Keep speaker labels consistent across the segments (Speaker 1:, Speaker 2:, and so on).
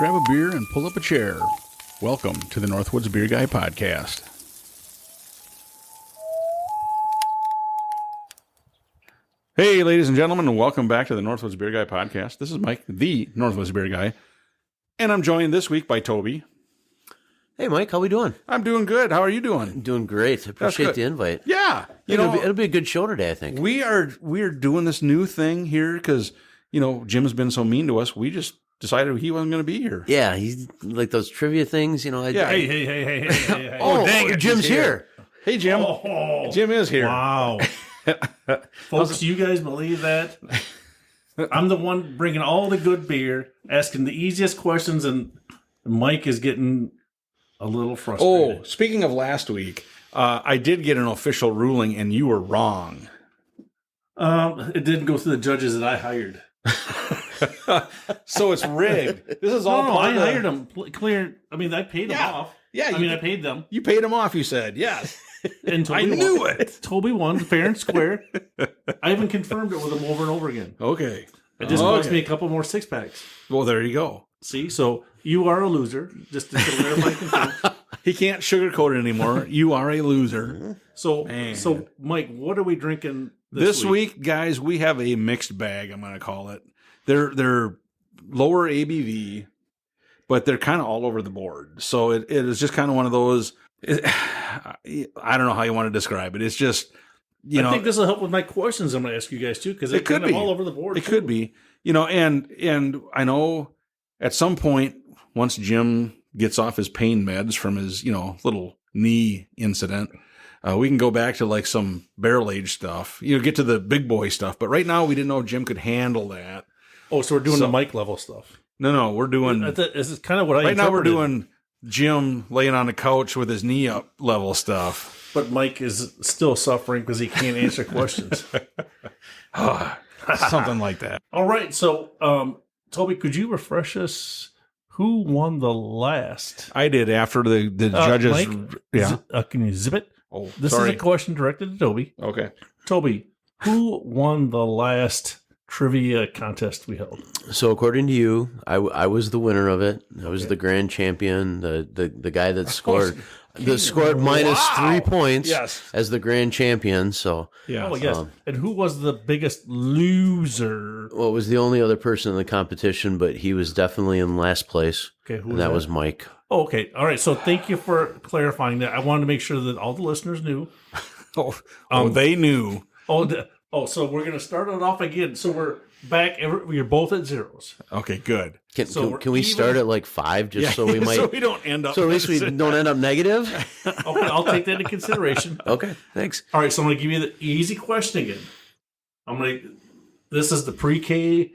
Speaker 1: grab a beer, and pull up a chair. Welcome to the Northwoods Beer Guy podcast. Hey, ladies and gentlemen, and welcome back to the Northwoods Beer Guy podcast. This is Mike, the Northwoods Beer Guy, and I'm joined this week by Toby.
Speaker 2: Hey, Mike, how we doing?
Speaker 1: I'm doing good. How are you doing?
Speaker 2: Doing great. Appreciate the invite.
Speaker 1: Yeah,
Speaker 2: It'll be a good show today, I think.
Speaker 1: we are doing this new thing here because Jim's been so mean to us. We just decided he wasn't going to be here.
Speaker 2: Yeah, he's like those trivia things,
Speaker 1: Yeah.
Speaker 3: Hey.
Speaker 2: Oh, dang it, Jim's here.
Speaker 1: Hey, Jim.
Speaker 3: Oh,
Speaker 1: Jim is here.
Speaker 3: wow. Folks, do you guys believe that? I'm the one bringing all the good beer, asking the easiest questions, and Mike is getting a little frustrated.
Speaker 1: Oh, speaking of last week, I did get an official ruling, and you were wrong.
Speaker 3: It didn't go through the judges that I hired.
Speaker 1: So it's rigged. This is all
Speaker 3: No,
Speaker 1: part
Speaker 3: I
Speaker 1: of the-
Speaker 3: hired them. Clear. I mean, I paid them
Speaker 1: Yeah.
Speaker 3: off.
Speaker 1: Yeah,
Speaker 3: I paid them.
Speaker 1: You paid him off, you said. Yes.
Speaker 3: And Toby
Speaker 1: I knew
Speaker 3: won.
Speaker 1: it.
Speaker 3: Toby won fair and square. I even confirmed it with him over and over again.
Speaker 1: Okay.
Speaker 3: It just cost me a couple more 6-packs.
Speaker 1: Well, there you go.
Speaker 3: See, so you are a loser. Just to clarify, confirm.
Speaker 1: He can't sugarcoat it anymore. You are a loser.
Speaker 3: So,
Speaker 1: Man.
Speaker 3: so Mike, what are we drinking
Speaker 1: This week, guys, we have a mixed bag, I'm going to call it. They're lower ABV, but they're kind of all over the board. So it is just kind of one of those, I don't know how you want to describe it. It's just,
Speaker 3: I think this will help with my questions I'm going to ask you guys too, because
Speaker 1: It could
Speaker 3: kind of
Speaker 1: be.
Speaker 3: all over the board.
Speaker 1: it could be, and I know at some point, once Jim gets off his pain meds from his, little knee incident, we can go back to like some barrel age stuff, get to the big boy stuff. But right now we didn't know if Jim could handle that.
Speaker 3: Oh, so we're doing the Mike level stuff.
Speaker 1: No, we're doing,
Speaker 3: This is kind of what I
Speaker 1: right now we're
Speaker 3: interpreted.
Speaker 1: doing Jim laying on the couch with his knee up level stuff.
Speaker 3: But Mike is still suffering because he can't answer questions.
Speaker 1: Something like that.
Speaker 3: All right, so Toby, could you refresh us? Who won the last?
Speaker 1: I did after the judges.
Speaker 3: Mike,
Speaker 1: Yeah.
Speaker 3: can you zip it?
Speaker 1: Oh,
Speaker 3: This
Speaker 1: sorry.
Speaker 3: is a question directed to Toby.
Speaker 1: Okay.
Speaker 3: Toby, who won the last trivia contest we held?
Speaker 2: So according to you, I was the winner of it. I was the grand champion, the guy that scored minus
Speaker 1: Wow.
Speaker 2: 3 points
Speaker 1: Yes.
Speaker 2: as the grand champion. So
Speaker 1: Yeah.
Speaker 3: Oh, yes. And who was the biggest loser?
Speaker 2: well, it was the only other person in the competition, but he was definitely in last place.
Speaker 3: Okay, who
Speaker 2: And that was Mike.
Speaker 3: Oh, okay. All right. So thank you for clarifying that. I wanted to make sure that all the listeners knew.
Speaker 1: They knew.
Speaker 3: So we're going to start it off again. So we're back. We're both at zeros.
Speaker 1: Okay, good.
Speaker 3: So
Speaker 2: Can we
Speaker 3: even-
Speaker 2: start at like 5 just so we might
Speaker 1: so we don't end up.
Speaker 2: so at least we don't end up negative?
Speaker 3: Okay, I'll take that into consideration.
Speaker 2: Okay, thanks.
Speaker 3: All right. So I'm going to give you the easy question again. This is the pre-K,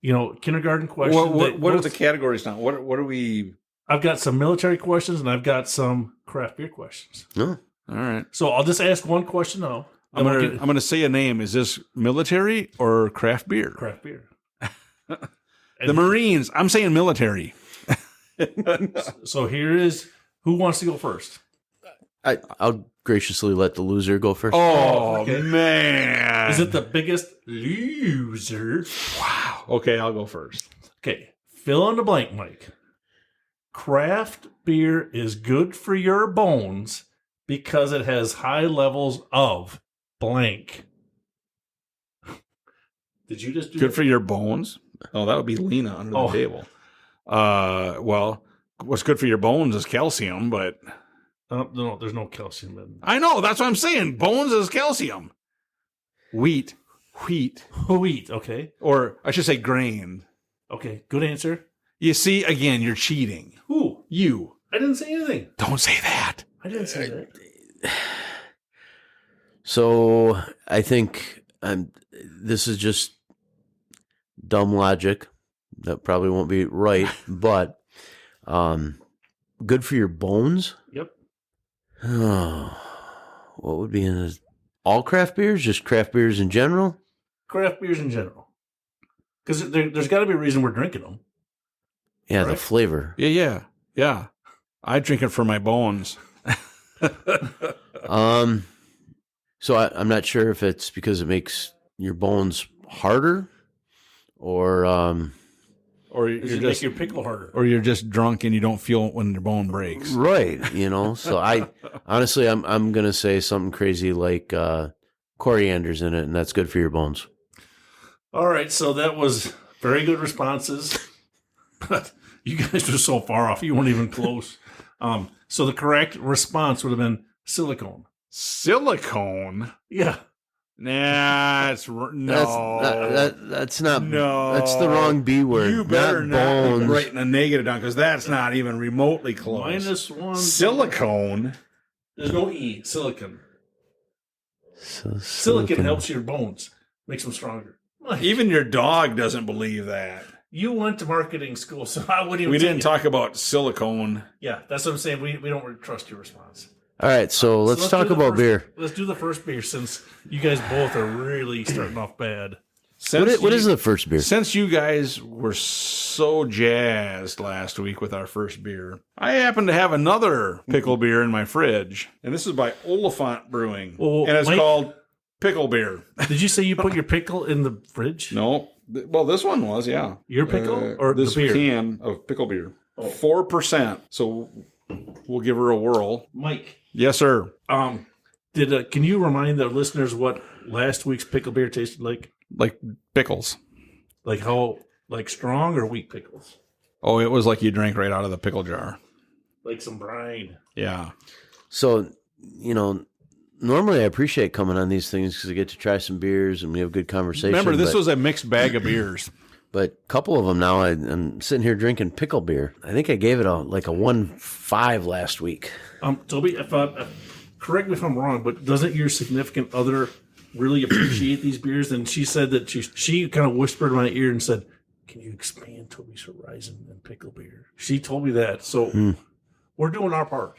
Speaker 3: kindergarten question.
Speaker 1: What are the categories now? What are we?
Speaker 3: I've got some military questions and I've got some craft beer questions.
Speaker 2: No.
Speaker 1: All right.
Speaker 3: So I'll just ask one question now.
Speaker 1: I'm gonna say a name. Is this military or craft beer?
Speaker 3: Craft beer.
Speaker 1: The Marines. I'm saying military.
Speaker 3: So here is who wants to go first.
Speaker 2: I'll graciously let the loser go first.
Speaker 1: Oh
Speaker 3: okay.
Speaker 1: man.
Speaker 3: Is it the biggest loser?
Speaker 1: Wow. Okay, I'll go first.
Speaker 3: Okay, fill in the blank, Mike. Craft beer is good for your bones because it has high levels of blank. Did you just do
Speaker 1: Good
Speaker 3: that?
Speaker 1: for your bones. Oh, that would be Lena under the table. Well, what's good for your bones is calcium, but
Speaker 3: No, there's no calcium in
Speaker 1: I know that's what I'm saying. Bones is calcium. Wheat,
Speaker 3: wheat. Okay,
Speaker 1: or I should say grain.
Speaker 3: okay, good answer.
Speaker 1: You see, again, you're cheating.
Speaker 3: Who?
Speaker 1: You.
Speaker 3: I didn't say anything.
Speaker 1: Don't say that.
Speaker 3: I didn't say that.
Speaker 2: So I think this is just dumb logic. That probably won't be right, but good for your bones.
Speaker 3: Yep.
Speaker 2: Oh, what would be in this? All craft beers? Just craft beers in general?
Speaker 3: Craft beers in general, because there's got to be a reason we're drinking them.
Speaker 2: Yeah, the
Speaker 3: Right.
Speaker 2: flavor.
Speaker 1: Yeah. I drink it for my bones.
Speaker 2: So I'm not sure if it's because it makes your bones harder, or
Speaker 1: or
Speaker 3: Does
Speaker 1: you're
Speaker 3: it
Speaker 1: just
Speaker 3: make your pickle harder?
Speaker 1: or you're just drunk and you don't feel it when your bone breaks.
Speaker 2: Right. So I honestly, I'm going to say something crazy like coriander's in it, and that's good for your bones.
Speaker 3: All right, so that was very good responses, but you guys were so far off, you weren't even close. So the correct response would have been silicone.
Speaker 1: Silicone?
Speaker 3: Yeah.
Speaker 1: Nah, it's no.
Speaker 2: That's not.
Speaker 1: No.
Speaker 2: That's the wrong B word.
Speaker 1: You better
Speaker 2: not
Speaker 1: not
Speaker 2: bones.
Speaker 1: be writing a negative down because that's not even remotely close.
Speaker 3: -1.
Speaker 1: Silicone.
Speaker 3: There's no E. Silicon.
Speaker 2: So,
Speaker 3: Silicon helps your bones, makes them stronger.
Speaker 1: Even your dog doesn't believe that.
Speaker 3: You went to marketing school, so I wouldn't even.
Speaker 1: We didn't
Speaker 3: take it.
Speaker 1: talk about silicone.
Speaker 3: Yeah, that's what I'm saying. We don't really trust your response.
Speaker 2: All right, so let's talk
Speaker 3: do the
Speaker 2: about
Speaker 3: first-
Speaker 2: beer.
Speaker 3: Let's do the first beer since you guys both are really starting off bad.
Speaker 2: What is the first beer?
Speaker 1: Since you guys were so jazzed last week with our first beer, I happen to have another pickle beer in my fridge. And this is by Oliphant Brewing.
Speaker 3: Well,
Speaker 1: and it's
Speaker 3: Mike-
Speaker 1: called Pickle Beer.
Speaker 3: Did you say you put your pickle in the fridge?
Speaker 1: No. Well, this one was, yeah.
Speaker 3: Your pickle or
Speaker 1: this
Speaker 3: the beer?
Speaker 1: can of pickle beer.
Speaker 3: Oh.
Speaker 1: 4%. So we'll give her a whirl.
Speaker 3: Mike,
Speaker 1: Yes, sir.
Speaker 3: can you remind the listeners what last week's pickle beer tasted like?
Speaker 1: Like pickles.
Speaker 3: Like how, like strong or weak pickles?
Speaker 1: Oh, it was like you drank right out of the pickle jar.
Speaker 3: Like some brine.
Speaker 1: Yeah.
Speaker 2: So, normally I appreciate coming on these things because I get to try some beers and we have good conversation.
Speaker 1: Remember, this was a mixed bag of beers.
Speaker 2: But a couple of them now, I'm sitting here drinking pickle beer. I think I gave it a 1.5 last week.
Speaker 3: Toby, correct me if I'm wrong, but doesn't your significant other really appreciate these beers? And she said that she kind of whispered in my ear and said, "Can you expand Toby's horizon and pickle beer?" She told me that. So we're doing our part.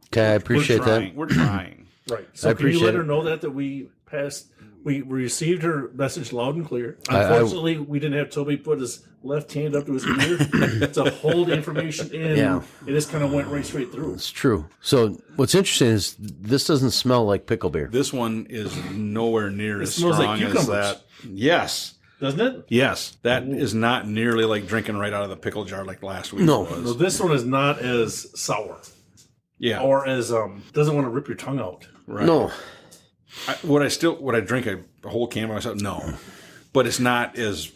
Speaker 2: Okay, I appreciate that.
Speaker 1: We're trying.
Speaker 3: Right. So
Speaker 2: I
Speaker 3: can you let
Speaker 2: appreciate
Speaker 3: her
Speaker 2: it.
Speaker 3: know that we passed? We received her message loud and clear.
Speaker 2: I-
Speaker 3: Unfortunately, we didn't have Toby put his left hand up to his ear to hold the information in.
Speaker 2: Yeah.
Speaker 3: It just kind of went right straight through.
Speaker 2: It's true. So what's interesting is this doesn't smell like pickle beer.
Speaker 1: This one is nowhere near as
Speaker 3: smells like
Speaker 1: strong as
Speaker 3: cucumbers.
Speaker 1: that. Yes.
Speaker 3: Doesn't it?
Speaker 1: Yes. That is not nearly like drinking right out of the pickle jar like last week
Speaker 2: No.
Speaker 1: was.
Speaker 3: So this one is not as sour
Speaker 1: Yeah.
Speaker 3: or as doesn't want to rip your tongue out.
Speaker 1: Right.
Speaker 2: No.
Speaker 1: Would I drink a whole can by myself? No. But it's not as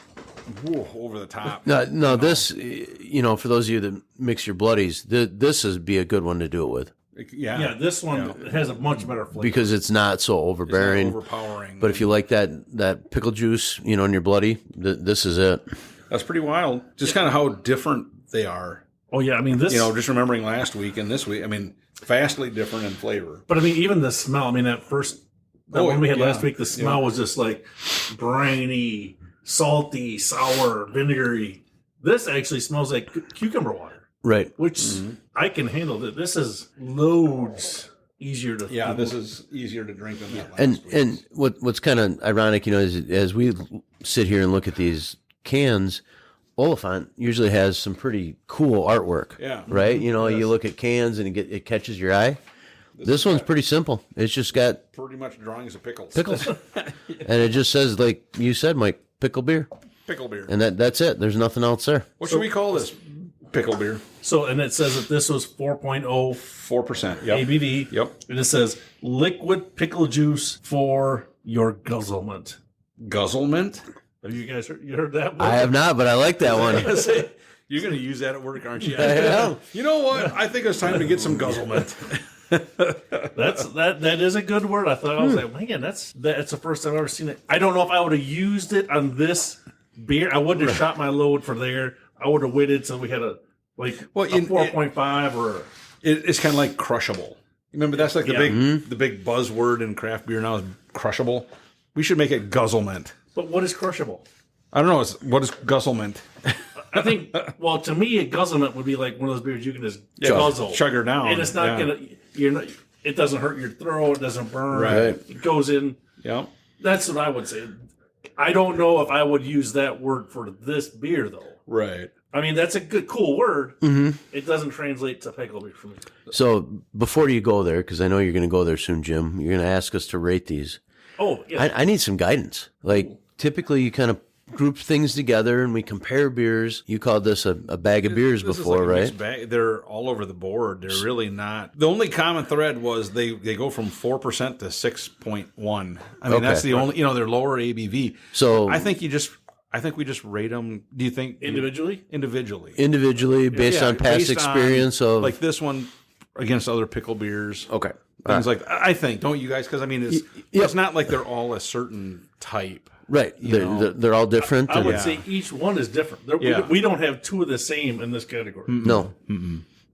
Speaker 1: over the top.
Speaker 2: No, this, for those of you that mix your bloodies, this would be a good one to do it with
Speaker 1: Yeah.
Speaker 3: Yeah, this one has a much better flavor.
Speaker 2: because it's not so
Speaker 1: It's not
Speaker 2: overbearing.
Speaker 1: overpowering.
Speaker 2: But if you like that pickle juice, in your bloody, this is it.
Speaker 1: That's pretty wild. Just kind of how different they are.
Speaker 3: Oh yeah, I mean this.
Speaker 1: Just remembering last week and this week. I mean, vastly different in flavor.
Speaker 3: But I mean, even the smell. I mean, that one we had last week, the smell
Speaker 1: Yeah.
Speaker 3: was just like briny, salty, sour, vinegary. This actually smells like cucumber water,
Speaker 2: Right.
Speaker 3: which I can handle. This is loads easier to.
Speaker 1: Yeah, this is easier to drink than that last
Speaker 2: And
Speaker 1: week.
Speaker 2: and what's kind of ironic, is as we sit here and look at these cans, Oliphant usually has some pretty cool artwork.
Speaker 1: Yeah.
Speaker 2: Right? You look at cans and it catches your eye. This one's pretty simple. It's just got
Speaker 1: pretty much drawings of pickles.
Speaker 2: pickles. And it just says, like you said, Mike, pickle beer.
Speaker 1: Pickle beer.
Speaker 2: And that's it. There's nothing else there.
Speaker 1: What should we call this? Pickle beer.
Speaker 3: So, and it says that this was 4.0
Speaker 1: 4%. Yep.
Speaker 3: ABV.
Speaker 1: Yep.
Speaker 3: And it says liquid pickle juice for your guzzlement.
Speaker 1: Guzzlement.
Speaker 3: Have you guys heard that one?
Speaker 2: I have not, but I like that one.
Speaker 1: You're going to use that at work, aren't you?
Speaker 2: I am.
Speaker 1: You know what? I think it's time to get some guzzlement.
Speaker 3: That is a good word. I thought I was like, man, that's the first time I've ever seen it. I don't know if I would have used it on this beer. I wouldn't have shot my load for there. I would have waited till we had a 4.5 or.
Speaker 1: It's kind of like crushable. Remember, that's like the big buzzword in craft beer now is crushable. We should make it guzzlement.
Speaker 3: But what is crushable?
Speaker 1: I don't know. What is guzzlement?
Speaker 3: I think. Well, to me, a guzzlement would be like one of those beers you can just guzzle,
Speaker 1: chug her down,
Speaker 3: and it's not gonna. You're not. It doesn't hurt your throat. It doesn't burn.
Speaker 1: Right.
Speaker 3: It goes in.
Speaker 1: Yep.
Speaker 3: That's what I would say. I don't know if I would use that word for this beer though.
Speaker 1: Right.
Speaker 3: I mean, that's a good, cool word. Mm-hmm. It doesn't translate to pickle beer for me.
Speaker 2: So before you go there, because I know you're going to go there soon, Jim, you're going to ask us to rate these.
Speaker 3: Oh, yeah.
Speaker 2: I need some guidance. Like typically you kind of group things together and we compare beers. You called this a bag of beers
Speaker 1: This
Speaker 2: before,
Speaker 1: is like a
Speaker 2: right?
Speaker 1: mixed bag. They're all over the board. They're really not. The only common thread was they go from 4% to 6.1. I mean,
Speaker 2: Okay.
Speaker 1: that's the only. They're lower ABV.
Speaker 2: So
Speaker 1: I think we just rate them. Do you think
Speaker 3: Individually?
Speaker 2: individually, based on past
Speaker 1: based
Speaker 2: experience
Speaker 1: on,
Speaker 2: of
Speaker 1: like this one against other pickle beers.
Speaker 2: okay.
Speaker 1: Things like I think, don't you guys? Because I mean, it's not like they're all a certain type.
Speaker 2: Right. They're all different.
Speaker 3: I
Speaker 2: and-
Speaker 3: would say each one is different. We don't have two of the same in this category.
Speaker 2: No.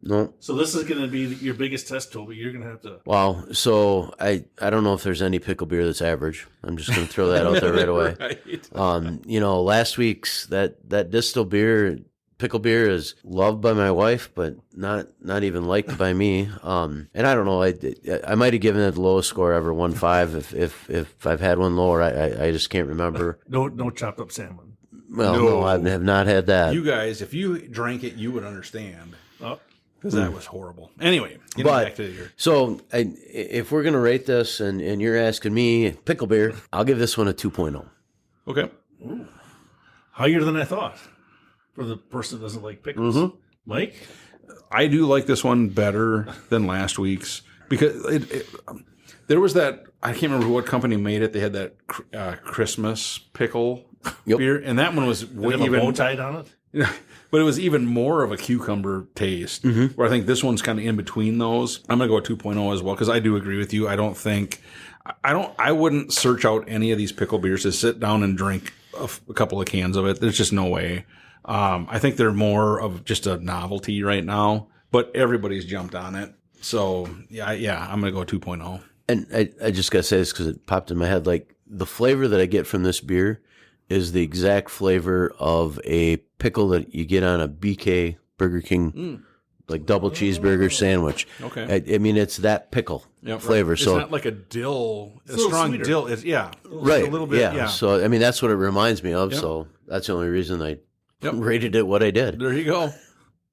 Speaker 2: No.
Speaker 3: So this is going to be your biggest test, Toby. You're going to have to.
Speaker 2: Wow. So I don't know if there's any pickle beer that's average. I'm just going to throw that out there right away.
Speaker 1: Right.
Speaker 2: Last week's that distill beer, pickle beer, is loved by my wife, but not even liked by me. And I don't know. I might have given it the lowest score ever, 1.5. If I've had one lower, I just can't remember.
Speaker 3: No chopped up salmon.
Speaker 2: Well, no, I have not had that.
Speaker 1: You guys, if you drank it, you would understand.
Speaker 3: Oh.
Speaker 1: Because that was horrible. Anyway, getting back to your.
Speaker 2: So if we're going to rate this and you're asking me pickle beer, I'll give this one a 2.0.
Speaker 1: Okay.
Speaker 3: Ooh. Higher than I thought for the person that doesn't like pickles. Mike?
Speaker 1: I do like this one better than last week's because there was that, I can't remember what company made it. They had that Christmas pickle beer, and that one was
Speaker 3: Did it have a bow tied on it?
Speaker 1: But it was even more of a cucumber taste, where I think this one's kind of in between those. I'm going to go 2.0 as well, because I do agree with you. I wouldn't search out any of these pickle beers to sit down and drink a couple of cans of it. There's just no way. I think they're more of just a novelty right now, but everybody's jumped on it. So yeah, I'm going to go 2.0.
Speaker 2: And I just got to say this because it popped in my head. Like, the flavor that I get from this beer is the exact flavor of a pickle that you get on a BK Burger King, like double cheeseburger sandwich.
Speaker 1: Okay.
Speaker 2: I mean, it's that pickle flavor.
Speaker 1: Right.
Speaker 2: So
Speaker 1: it's not like a strong
Speaker 3: sweeter.
Speaker 1: dill. It's
Speaker 2: right.
Speaker 1: a little bit. Yeah.
Speaker 2: So I mean, that's what it reminds me of.
Speaker 1: Yep.
Speaker 2: So that's the only reason I rated it what I did.
Speaker 1: There you go.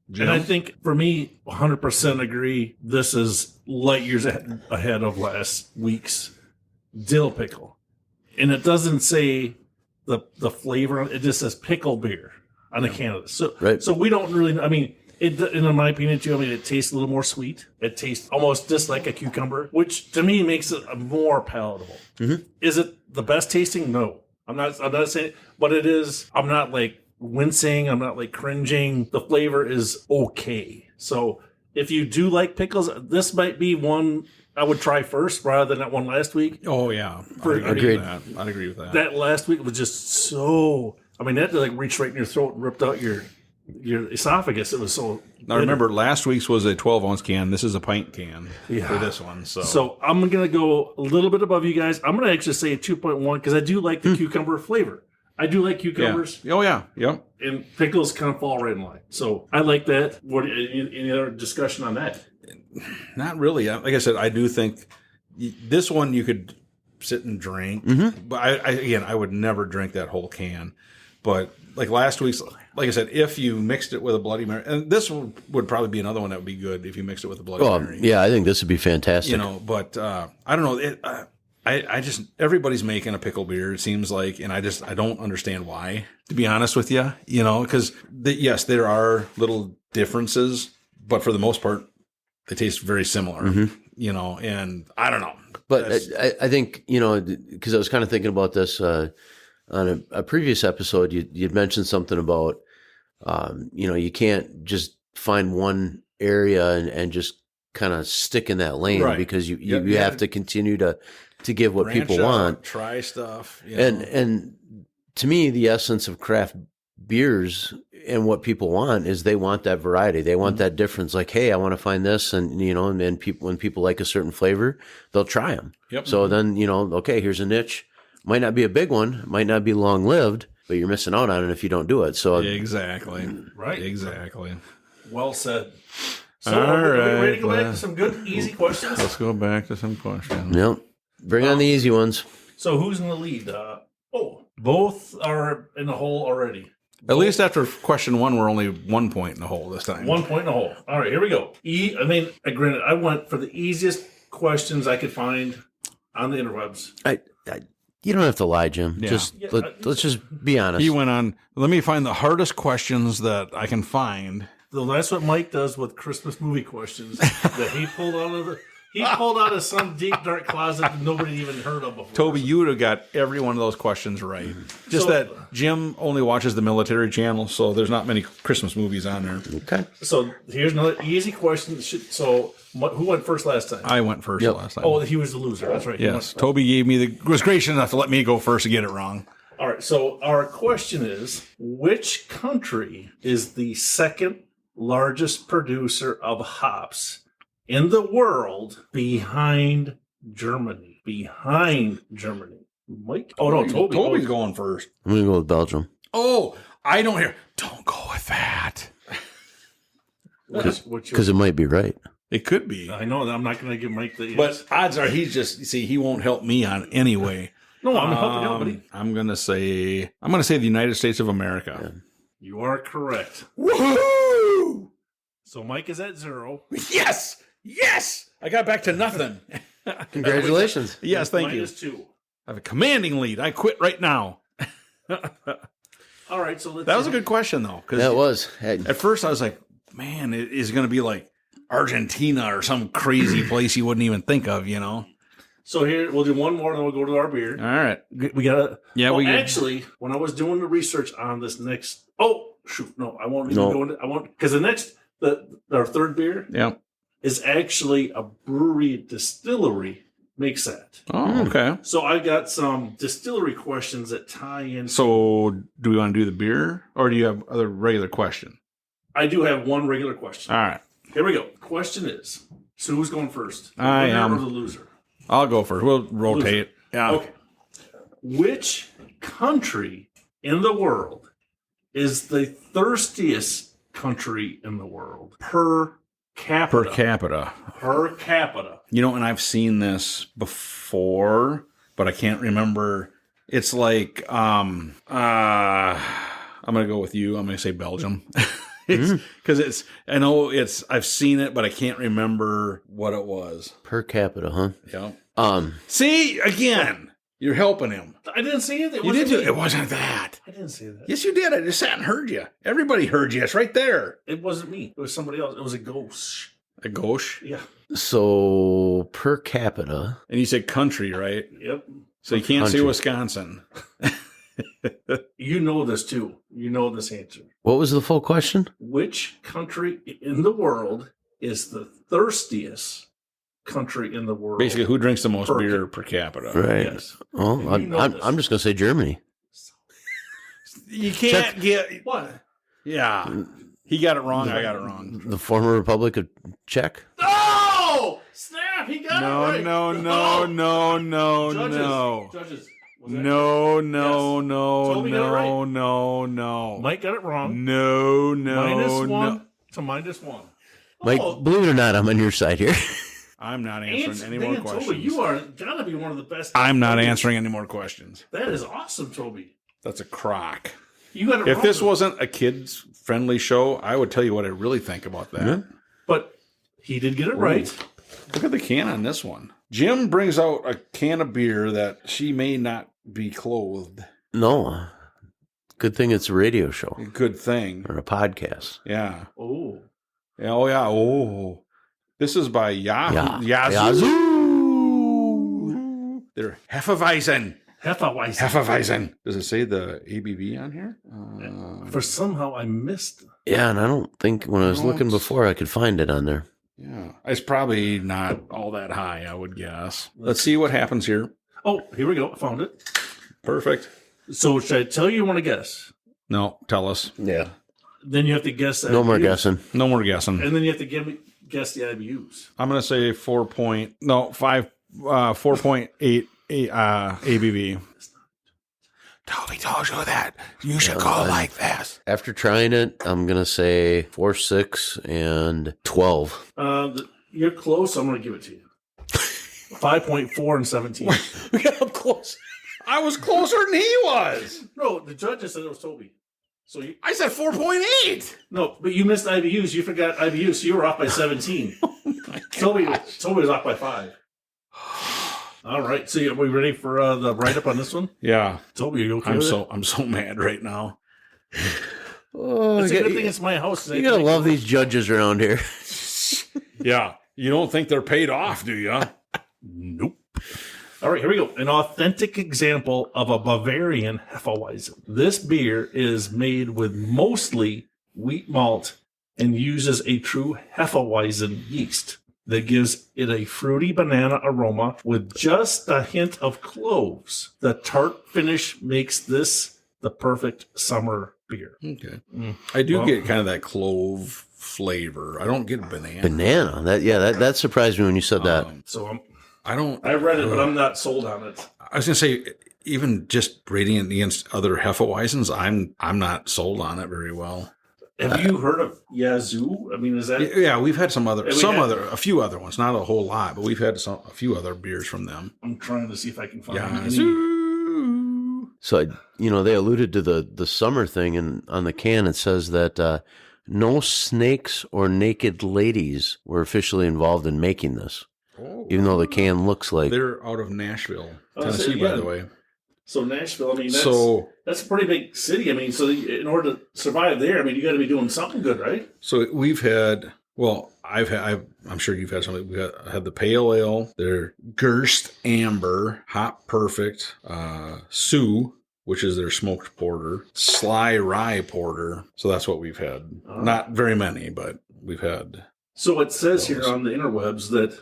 Speaker 1: Jim?
Speaker 3: And I think for me, 100% agree. This is light years ahead of last week's dill pickle. And it doesn't say the flavor, it just says pickle beer on the can of this. So we don't really, I mean, in my opinion, too, I mean, it tastes a little more sweet. It tastes almost just like a cucumber, which to me makes it more palatable. Mm-hmm. Is it the best tasting? No. I'm not saying, but it is. I'm not like wincing. I'm not like cringing. The flavor is okay. So if you do like pickles, this might be one I would try first rather than that one last week.
Speaker 1: Oh yeah,
Speaker 2: Agreed.
Speaker 1: I'd agree with that.
Speaker 3: That last week was just so. I mean, that like reached right in your throat and ripped out your esophagus. It was so.
Speaker 1: Now remember, last week's was a 12-ounce can. This is a pint can for this one. So
Speaker 3: I'm gonna go a little bit above you guys. I'm gonna actually say a 2.1 because I do like the cucumber flavor. I do like cucumbers.
Speaker 1: Oh yeah, yep.
Speaker 3: And pickles kind of fall right in line. So I like that. What? Any other discussion on that?
Speaker 1: Not really. Like I said, I do think this one you could sit and drink. Mm-hmm. But I would never drink that whole can. But like last week's, like I said, if you mixed it with a Bloody Mary, and this one would probably be another one that would be good if you mixed it with a Bloody Mary.
Speaker 2: Yeah, I think this would be fantastic.
Speaker 1: But I don't know. I just, everybody's making a pickle beer, it seems like, and I don't understand why, to be honest with you, because yes, there are little differences, but for the most part, they taste very similar, and I don't know.
Speaker 2: But I think, because I was kind of thinking about this on a previous episode, you'd mentioned something about, you can't just find one area and just kind of stick in that lane, right? Because you have to continue to give what people want,
Speaker 1: try stuff,
Speaker 2: and to me, the essence of craft beers and what people want is they want that variety. They want that difference. Like, hey, I want to find this, and and people, when people like a certain flavor, they'll try them.
Speaker 1: Yep.
Speaker 2: So then okay, here's a niche. Might not be a big one, might not be long lived, but you're missing out on it if you don't do it. So
Speaker 1: exactly,
Speaker 3: right,
Speaker 1: exactly.
Speaker 3: Well said. So
Speaker 1: all
Speaker 3: are we
Speaker 1: right,
Speaker 3: ready to go back to some good, easy questions?
Speaker 1: Let's go back to some questions.
Speaker 2: Yep. Bring on the easy ones.
Speaker 3: So who's in the lead? Both are in the hole already.
Speaker 1: At least after question one, we're only 1 point in the hole this time.
Speaker 3: 1 point in the hole. All right, here we go. Granted, I went for the easiest questions I could find on the interwebs.
Speaker 2: You don't have to lie, Jim.
Speaker 1: Yeah.
Speaker 2: Let's just be honest.
Speaker 1: He went on, let me find the hardest questions that I can find.
Speaker 3: So that's what Mike does with Christmas movie questions that he pulled out of some deep dark closet that nobody even heard of before.
Speaker 1: Toby, you would have got every one of those questions right. Just that Jim only watches the military channel, so there's not many Christmas movies on there.
Speaker 2: Okay.
Speaker 3: So here's another easy question. So who went first last time?
Speaker 1: I went first last time.
Speaker 3: Oh, he was the loser. That's right.
Speaker 1: Yes. Toby was gracious enough to let me go first to get it wrong.
Speaker 3: All right. So our question is, which country is the second largest producer of hops in the world behind Germany? Mike? Oh, no, Toby.
Speaker 1: Toby's going first.
Speaker 2: I'm going to go with Belgium.
Speaker 1: Oh, I don't hear. Don't go with that.
Speaker 2: Because it might be right.
Speaker 1: It could be.
Speaker 3: I know that I'm not going to give Mike the...
Speaker 1: But odds are he won't help me on anyway.
Speaker 3: No, I'm helping everybody.
Speaker 1: I'm going to say the United States of America. Yeah.
Speaker 3: You are correct.
Speaker 1: Woohoo!
Speaker 3: So Mike is at 0.
Speaker 1: Yes! Yes! I got back to nothing.
Speaker 2: Congratulations.
Speaker 1: Yes, thank you.
Speaker 3: -2.
Speaker 1: I have a commanding lead. I quit right now.
Speaker 3: All right, so
Speaker 1: that was a good question, though.
Speaker 2: That was.
Speaker 1: At first, I was like, man, it is going to be like Argentina or some crazy place you wouldn't even think of, you know?
Speaker 3: So here, we'll do one more, and then we'll go to our beer.
Speaker 1: All right.
Speaker 3: We got to...
Speaker 1: Yeah,
Speaker 3: actually, when I was doing the research on this next... Oh, shoot, no, I won't even go into... I won't... Because the next... Our third beer is actually a brewery distillery makes that.
Speaker 1: Oh, okay.
Speaker 3: So I got some distillery questions that tie in.
Speaker 1: So do we want to do the beer, or do you have other regular question?
Speaker 3: I do have one regular question.
Speaker 1: All right.
Speaker 3: Here we go. Question is, so who's going first? The
Speaker 1: I
Speaker 3: winner
Speaker 1: am.
Speaker 3: Or the loser?
Speaker 1: I'll go first. We'll rotate.
Speaker 3: Loser.
Speaker 1: Yeah.
Speaker 3: Okay. Which country in the world is the thirstiest country in the world per capita? Per capita.
Speaker 1: You know, and I've seen this before, but I can't remember. It's like, I'm going to go with you. I'm going to say Belgium. Because I've seen it, but I can't remember what it was.
Speaker 2: Per capita, huh?
Speaker 1: Yeah. See, again, you're helping him.
Speaker 3: I didn't see it.
Speaker 1: You did. It wasn't that.
Speaker 3: I didn't say that.
Speaker 1: Yes, you did. I just sat and heard you. Everybody heard you. It's right there.
Speaker 3: It wasn't me. It was somebody else. It was a ghost.
Speaker 1: A gauche?
Speaker 3: Yeah.
Speaker 2: So, per capita.
Speaker 1: And you said country, right?
Speaker 3: Yep.
Speaker 1: So you can't say Wisconsin.
Speaker 3: You know this too. You know this answer.
Speaker 2: What was the full question?
Speaker 3: Which country in the world is the thirstiest country in the world?
Speaker 1: Basically, who drinks the most beer per capita?
Speaker 2: Right.
Speaker 3: Yes.
Speaker 2: Well, I'm just going to say Germany.
Speaker 1: You can't get...
Speaker 3: What?
Speaker 1: Yeah. He got it wrong. I got it wrong.
Speaker 2: The former Republic of Czech?
Speaker 3: Oh! Snap! He got it right.
Speaker 1: No.
Speaker 3: Judges.
Speaker 1: No.
Speaker 3: Toby got it right.
Speaker 1: No.
Speaker 3: Mike got it wrong.
Speaker 1: No.
Speaker 3: -1 to -1.
Speaker 2: Mike, believe it or not, I'm on your side here.
Speaker 1: I'm not answering any more questions.
Speaker 3: Toby, you are gotta be one of the best.
Speaker 1: I'm not answering any more questions.
Speaker 3: That is awesome, Toby.
Speaker 1: That's a crock.
Speaker 3: You got it
Speaker 1: If
Speaker 3: wrong.
Speaker 1: this wasn't a kids-friendly show, I would tell you what I really think about that.
Speaker 2: Yeah.
Speaker 3: But he did get it right.
Speaker 1: Look at the can on this one. Jim brings out a can of beer that she may not be clothed.
Speaker 2: No. Good thing it's a radio show.
Speaker 1: Good thing.
Speaker 2: Or a podcast.
Speaker 1: Yeah.
Speaker 3: Oh.
Speaker 1: Oh, yeah. Oh. This is by Yazoo. They're Hefeweizen. Hefeweizen. Does it say the ABV on here?
Speaker 3: For somehow I missed.
Speaker 2: Yeah, and I don't think when I was looking before I could find it on there.
Speaker 1: Yeah. It's probably not all that high, I would guess. Let's see what happens here.
Speaker 3: Oh, here we go. I found it.
Speaker 1: Perfect.
Speaker 3: So should I tell you or want to guess?
Speaker 1: No, tell us.
Speaker 2: Yeah.
Speaker 3: Then you have to guess that.
Speaker 2: No more guessing.
Speaker 1: No more guessing.
Speaker 3: And then you have to guess the IBUs.
Speaker 1: I'm going to say 4.8 ABV. Toby told you that. You should go like this.
Speaker 2: After trying it, I'm going to say 4, 6, and 12.
Speaker 3: You're close. I'm going to give it to you. 5.4 and 17.
Speaker 1: I'm close. I was closer than he was.
Speaker 3: No, the judges said it was Toby. So
Speaker 1: I said 4.8.
Speaker 3: No, but you missed IBUs. You forgot IBUs, so you were off by 17.
Speaker 1: Oh my
Speaker 3: Toby was off by 5. All right. So are we ready for the write-up on this one?
Speaker 1: Yeah.
Speaker 3: Toby, are you okay with it?
Speaker 1: I'm so mad right now.
Speaker 2: Oh,
Speaker 3: It's a good thing it's my house.
Speaker 2: You gotta love these judges around here.
Speaker 1: Yeah. You don't think they're paid off, do you?
Speaker 3: Nope. All right, here we go. An authentic example of a Bavarian Hefeweizen. This beer is made with mostly wheat malt and uses a true Hefeweizen yeast that gives it a fruity banana aroma with just a hint of cloves. The tart finish makes this the perfect summer beer.
Speaker 1: Okay. I do get kind of that clove flavor. I don't get banana.
Speaker 2: Banana. That surprised me when you said that.
Speaker 3: So
Speaker 1: I don't.
Speaker 3: I read it, but I'm not sold on it.
Speaker 1: I was gonna say, even just rating it against other Hefeweizens, I'm not sold on it very well.
Speaker 3: Have you heard of Yazoo? I mean, is that
Speaker 1: Yeah, we've had a few other ones, not a whole lot, but we've had a few other beers from them.
Speaker 3: I'm trying to see if I can find any.
Speaker 1: Yazoo.
Speaker 2: So, they alluded to the summer thing, and on the can it says that no snakes or naked ladies were officially involved in making this, even though the can looks like...
Speaker 1: They're out of Nashville,
Speaker 3: Oh,
Speaker 1: Tennessee, by the way.
Speaker 3: So Nashville, I mean, that's a pretty big city. I mean, so in order to survive there, I mean, you got to be doing something good, right?
Speaker 1: So we've had, I'm sure you've had something. We've had the Pale Ale, their Gerst Amber, Hop Perfect, Sioux, which is their smoked porter, Sly Rye Porter. So that's what we've had. Not very many, but we've had.
Speaker 3: So it says here on the interwebs that,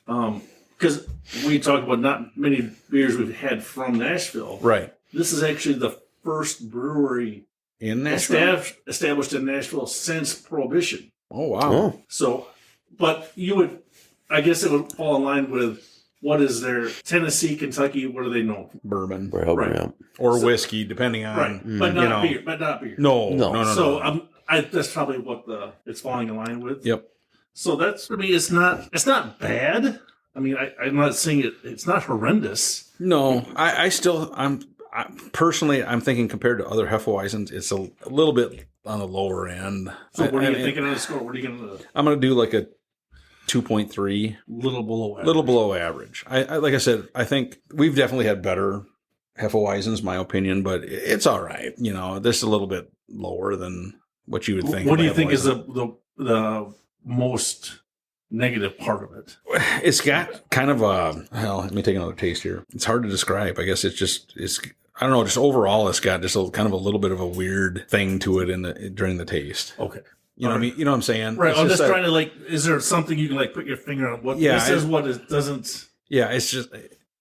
Speaker 3: because we talked about not many beers we've had from Nashville.
Speaker 1: Right.
Speaker 3: This is actually the first brewery
Speaker 1: In Nashville?
Speaker 3: established in Nashville since Prohibition.
Speaker 1: Oh, wow.
Speaker 2: Oh.
Speaker 3: So, but I guess it would fall in line with what is their Tennessee, Kentucky, what are they known for?
Speaker 1: Bourbon.
Speaker 3: Right.
Speaker 1: Or whiskey, depending on.
Speaker 3: Right. But not beer. But not beer.
Speaker 1: No.
Speaker 3: So that's probably what it's falling in line with.
Speaker 1: Yep.
Speaker 3: So that's, for me, it's not bad. I mean, I'm not saying it's not horrendous.
Speaker 1: No, personally, I'm thinking compared to other Hefeweizens, it's a little bit on the lower end.
Speaker 3: So what are you thinking of the score? What are you going to...
Speaker 1: I'm going to do like a 2.3.
Speaker 3: Little below average.
Speaker 1: Little below average. I like I said, I think we've definitely had better Hefeweizens, my opinion, but it's all right. This is a little bit lower than what you would think.
Speaker 3: What do you think is the most negative part of it?
Speaker 1: It's got kind of let me take another taste here. It's hard to describe. I guess I don't know, just overall it's got just kind of a little bit of a weird thing to it during the taste.
Speaker 3: Okay.
Speaker 1: You know what I mean? You know what I'm saying?
Speaker 3: Right.
Speaker 1: It's
Speaker 3: I'm just trying to is there something you can put your finger on? What this is what it doesn't.
Speaker 1: Yeah, it's just,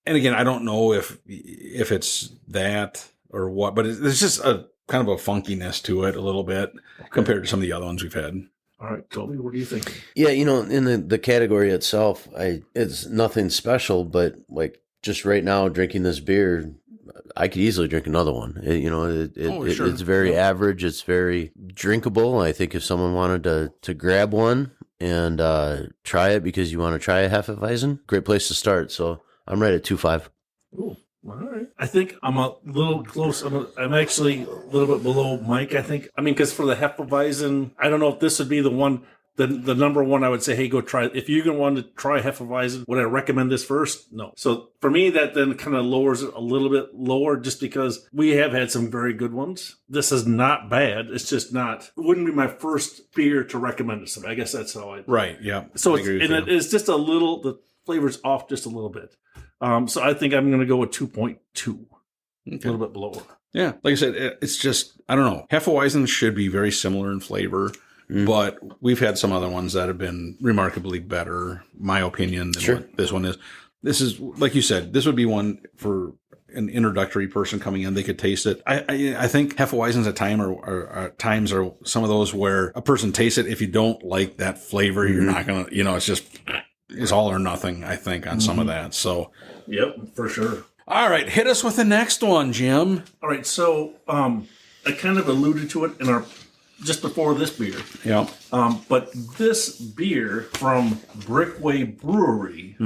Speaker 1: and again, I don't know if it's that or what, but there's just a kind of a funkiness to it a little bit compared to some of the other ones we've had.
Speaker 3: All right, Toby, what do you think?
Speaker 2: Yeah, in the category itself, it's nothing special, but just right now drinking this beer, I could easily drink another one.
Speaker 1: Sure.
Speaker 2: It's very average. It's very drinkable. I think if someone wanted to grab one and try it because you want to try a Hefeweizen, great place to start. So I'm right at 2.5.
Speaker 3: Ooh. All right. I think I'm a little close. I'm actually a little bit below Mike, I think. I mean, because for the Hefeweizen, I don't know if this would be the one, the number one I would say, hey, go try it. If you're going to want to try Hefeweizen, would I recommend this first? No. So for me, that then kind of lowers it a little bit lower just because we have had some very good ones. This is not bad. It's just it wouldn't be my first beer to recommend to somebody. I guess that's how I...
Speaker 1: Right, yeah.
Speaker 3: So it's just the flavor's off just a little bit. So I think I'm going to go with 2.2, a little bit below.
Speaker 1: Yeah, like I said, it's just, I don't know. Hefeweizen should be very similar in flavor, but we've had some other ones that have been remarkably better, my opinion, than what this one is. This is, like you said, this would be one for an introductory person coming in. They could taste it. I think Hefeweizens at times are some of those where a person tastes it. If you don't like that flavor, you're not going to, it's all or nothing, I think, on some of that. So,
Speaker 3: yep, for sure.
Speaker 1: All right, hit us with the next one, Jim.
Speaker 3: All right, so I kind of alluded to it in just before this beer.
Speaker 1: Yeah.
Speaker 3: But this beer from Brickway Brewery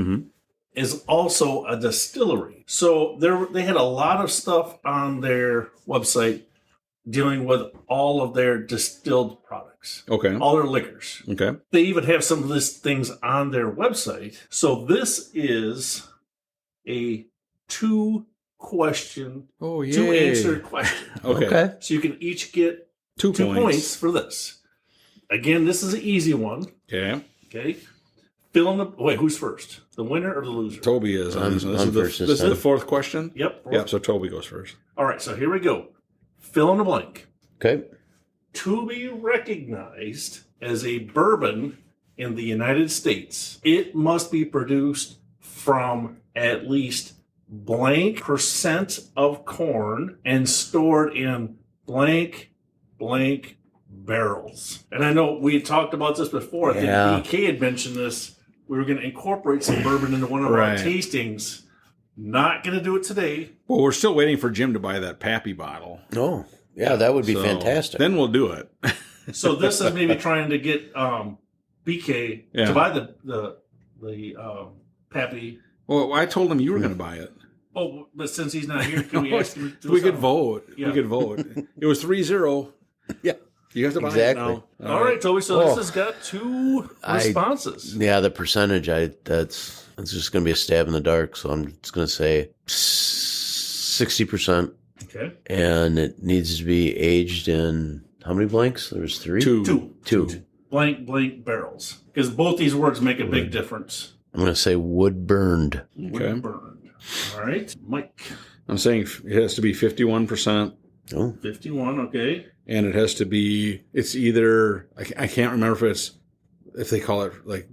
Speaker 3: is also a distillery. So they had a lot of stuff on their website dealing with all of their distilled products.
Speaker 1: Okay.
Speaker 3: All their liquors.
Speaker 1: Okay.
Speaker 3: They even have some of these things on their website. So this is a 2-question,
Speaker 1: Oh, yeah.
Speaker 3: 2-answer question.
Speaker 1: Okay.
Speaker 3: So you can each get
Speaker 1: 2
Speaker 3: 2
Speaker 1: points.
Speaker 3: points for this. Again, this is an easy one.
Speaker 1: Okay.
Speaker 3: Okay. Fill in the. Wait, who's first? The winner or the loser?
Speaker 1: Toby is on. So
Speaker 2: I'm
Speaker 1: this
Speaker 2: first
Speaker 1: is the fourth question?
Speaker 3: Yep.
Speaker 1: Yeah, so Toby goes first.
Speaker 3: All right, so here we go. Fill in the blank.
Speaker 2: Okay.
Speaker 3: To be recognized as a bourbon in the United States, it must be produced from at least blank percent of corn and stored in blank barrels. And I know we had talked about this before. I think BK had mentioned this. We were going to incorporate some bourbon into one of our tastings. Not going to do it today.
Speaker 1: Well, we're still waiting for Jim to buy that Pappy bottle.
Speaker 2: Oh, yeah, that would be
Speaker 1: So
Speaker 2: fantastic.
Speaker 1: Then we'll do it.
Speaker 3: So this is maybe trying to get BK to buy the Pappy.
Speaker 1: Well, I told him you were going to buy it.
Speaker 3: Oh, but since he's not here, can we ask him to do
Speaker 1: We could
Speaker 3: something?
Speaker 1: vote.
Speaker 3: Yeah.
Speaker 1: We could vote. It was 3-0.
Speaker 2: Yeah.
Speaker 1: You have to buy
Speaker 2: Exactly.
Speaker 1: it now.
Speaker 3: All right, Toby. So
Speaker 2: Oh.
Speaker 3: this has got 2 responses.
Speaker 2: Yeah, the percentage, that's just going to be a stab in the dark. So I'm just going to say 60%.
Speaker 3: Okay.
Speaker 2: And it needs to be aged in how many blanks? There's 3?
Speaker 3: Two.
Speaker 2: Two.
Speaker 3: Blank barrels. Because both these words make a big difference.
Speaker 2: I'm going to say wood burned.
Speaker 1: Okay.
Speaker 3: Burned. All right, Mike.
Speaker 1: I'm saying it has to be 51%,
Speaker 2: Oh,
Speaker 3: 51. Okay.
Speaker 1: and it has to be, it's either, I can't remember if they call it like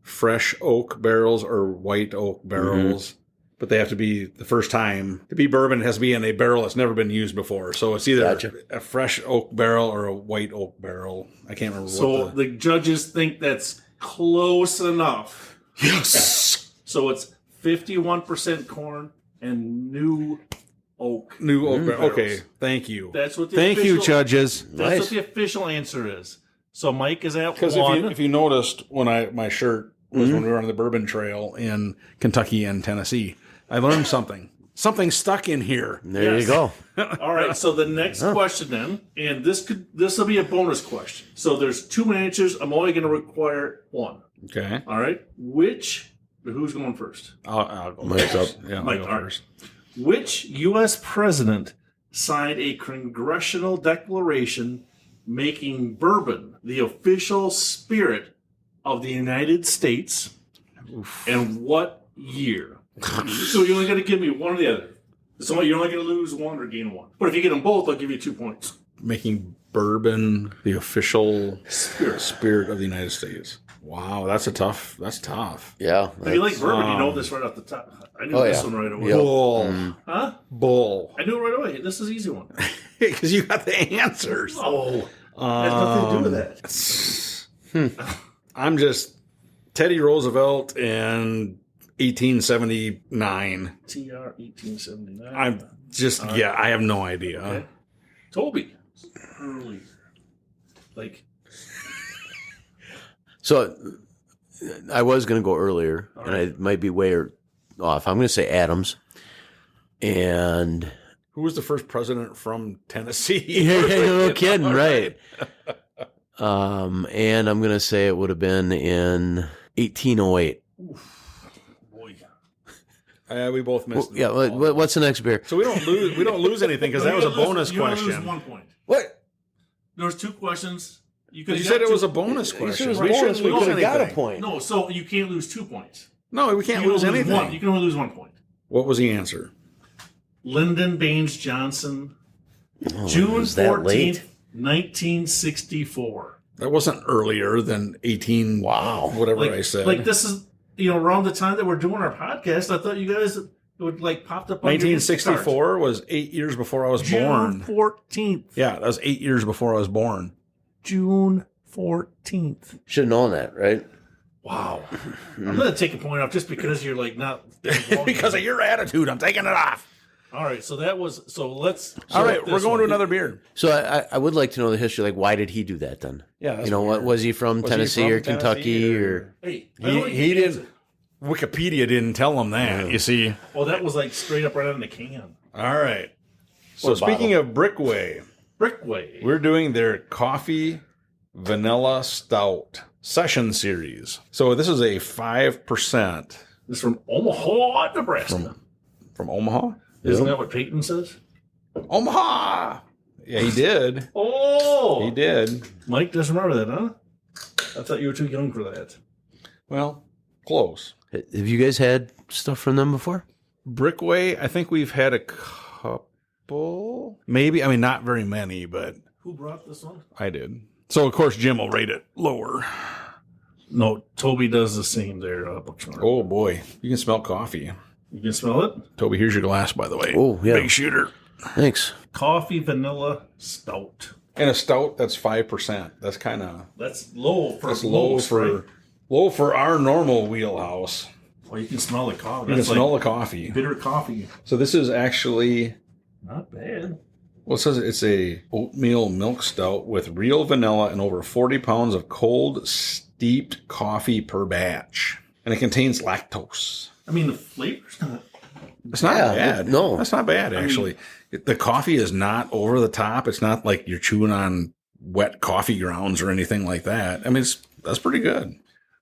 Speaker 1: fresh oak barrels or white oak barrels, but they have to be the first time. To be bourbon, it has to be in a barrel that's never been used before. So it's either a fresh oak barrel or a white oak barrel. I can't remember
Speaker 3: So the judges think that's close enough.
Speaker 1: Yes!
Speaker 3: So it's 51% corn and new oak.
Speaker 1: New oak barrel.
Speaker 3: barrels.
Speaker 1: Okay, thank you.
Speaker 3: That's what the
Speaker 1: Thank you,
Speaker 3: official-
Speaker 1: judges.
Speaker 3: That's
Speaker 2: Nice.
Speaker 3: what the official answer is. So Mike is at
Speaker 1: Because
Speaker 3: 1.
Speaker 1: if you noticed when my shirt was when we were on the Bourbon Trail in Kentucky and Tennessee, I learned something. Something stuck in here.
Speaker 2: there
Speaker 3: Yes.
Speaker 2: you go.
Speaker 3: All right, so the next question then, and this will be a bonus question. So there's 2 answers. I'm only going to require 1.
Speaker 1: Okay,
Speaker 3: All right, who's going first?
Speaker 1: I'll go
Speaker 2: Mike's
Speaker 1: first.
Speaker 2: up.
Speaker 1: Yeah,
Speaker 3: Mike,
Speaker 1: I'll go
Speaker 3: all right.
Speaker 1: first.
Speaker 3: Which U.S. president signed a congressional declaration making bourbon the official spirit of the United States, and what year? So you're only going to give me one or the other. So you're only going to lose 1 or gain 1. But if you get them both, I'll give you 2 points.
Speaker 1: Making bourbon the official spirit of the United States. Wow, that's tough.
Speaker 2: Yeah.
Speaker 3: If you like bourbon, you know this right off the top. I knew this one right away.
Speaker 2: Yep.
Speaker 1: Bull.
Speaker 3: Huh?
Speaker 1: Bull.
Speaker 3: I knew it right away. This is an easy one.
Speaker 1: Because you got the answers.
Speaker 3: Oh, has nothing to do with that.
Speaker 1: I'm just Teddy Roosevelt in 1879.
Speaker 3: TR 1879.
Speaker 1: I'm just, I have no idea.
Speaker 3: Okay. Toby. Early. Like,
Speaker 2: So I was going to go earlier, and I might be way off. I'm going to say Adams. And
Speaker 1: Who was the first president from Tennessee?
Speaker 2: no kidding, right? And I'm going to say it would have been in 1808.
Speaker 3: boy.
Speaker 1: We both missed.
Speaker 2: Yeah. What's the next beer?
Speaker 1: So we don't lose anything because that was a bonus
Speaker 3: You only lose
Speaker 1: question.
Speaker 3: 1 point.
Speaker 2: What?
Speaker 3: There was 2 questions. You
Speaker 1: You said it was a bonus
Speaker 2: You
Speaker 1: question.
Speaker 2: said it was
Speaker 1: We
Speaker 2: bonus.
Speaker 1: shouldn't
Speaker 2: We
Speaker 1: lose
Speaker 2: could have got a
Speaker 1: anything.
Speaker 2: point.
Speaker 3: No, so you can't lose 2 points.
Speaker 1: No, we can't
Speaker 3: You
Speaker 1: lose
Speaker 3: can only
Speaker 1: anything.
Speaker 3: One. You can only lose 1 point.
Speaker 1: What was the answer?
Speaker 3: Lyndon Baines Johnson,
Speaker 2: Oh,
Speaker 3: June
Speaker 2: was that
Speaker 3: 14th,
Speaker 2: late?
Speaker 3: 1964.
Speaker 1: That wasn't earlier than 18.
Speaker 2: Wow.
Speaker 1: Whatever
Speaker 3: Like,
Speaker 1: I said.
Speaker 3: like this is, around the time that we're doing our podcast. I thought you guys would popped up on your Instacart.
Speaker 1: 1964 was 8 years before I was
Speaker 3: June
Speaker 1: born.
Speaker 3: 14th.
Speaker 1: Yeah, that was 8 years before I was born.
Speaker 3: June 14th.
Speaker 2: Should have known that, right?
Speaker 3: Wow. I'm going to take a point off just because you're not.
Speaker 1: Because of your attitude, I'm taking it off.
Speaker 3: All right, so let's.
Speaker 1: All right, we're going to another beer.
Speaker 2: So I would like to know the history. Like, why did he do that then?
Speaker 1: Yeah, that's
Speaker 2: What
Speaker 1: weird.
Speaker 2: was he from?
Speaker 1: Was he
Speaker 2: Tennessee
Speaker 1: from
Speaker 2: or Kentucky
Speaker 1: Tennessee
Speaker 2: or?
Speaker 3: Hey,
Speaker 1: He didn't. Wikipedia didn't tell him that. You see.
Speaker 3: Well, that was straight up right out of the can.
Speaker 1: All right. So
Speaker 2: What
Speaker 1: speaking of Brickway,
Speaker 3: Brickway.
Speaker 1: we're doing their coffee vanilla stout session series. So this is a 5%
Speaker 3: It's from Omaha, Nebraska.
Speaker 1: From Omaha?
Speaker 3: Isn't that what Peyton says?
Speaker 1: Omaha! Yeah, he did.
Speaker 3: Oh!
Speaker 1: He did.
Speaker 3: Mike doesn't remember that, huh? I thought you were too young for that.
Speaker 1: Well, close.
Speaker 2: Have you guys had stuff from them before?
Speaker 1: Brickway, I think we've had a couple. Maybe. I mean, not very many, but
Speaker 3: Who brought this one?
Speaker 1: I did. So, of course, Jim will rate it lower.
Speaker 3: No, Toby does the same there. Bucksmart.
Speaker 1: Oh, boy. You can smell coffee.
Speaker 3: You can smell it?
Speaker 1: Toby, here's your glass, by the way.
Speaker 2: Oh, yeah.
Speaker 1: Big shooter.
Speaker 2: Thanks.
Speaker 3: Coffee vanilla stout.
Speaker 1: And a stout, that's 5%. That's kind of...
Speaker 3: That's low for
Speaker 1: That's low
Speaker 3: most,
Speaker 1: for
Speaker 3: right?
Speaker 1: low for our normal wheelhouse.
Speaker 3: Well, you can smell the coffee.
Speaker 1: You can
Speaker 3: That's
Speaker 1: smell
Speaker 3: like
Speaker 1: the coffee.
Speaker 3: bitter coffee.
Speaker 1: So this is actually...
Speaker 3: Not bad.
Speaker 1: Well, it says it's a oatmeal milk stout with real vanilla and over 40 pounds of cold steeped coffee per batch. And it contains lactose.
Speaker 3: I mean, the flavor's not...
Speaker 1: It's not bad.
Speaker 2: no.
Speaker 1: That's not bad, actually. The coffee is not over the top. It's not like you're chewing on wet coffee grounds or anything like that. I mean, that's pretty good.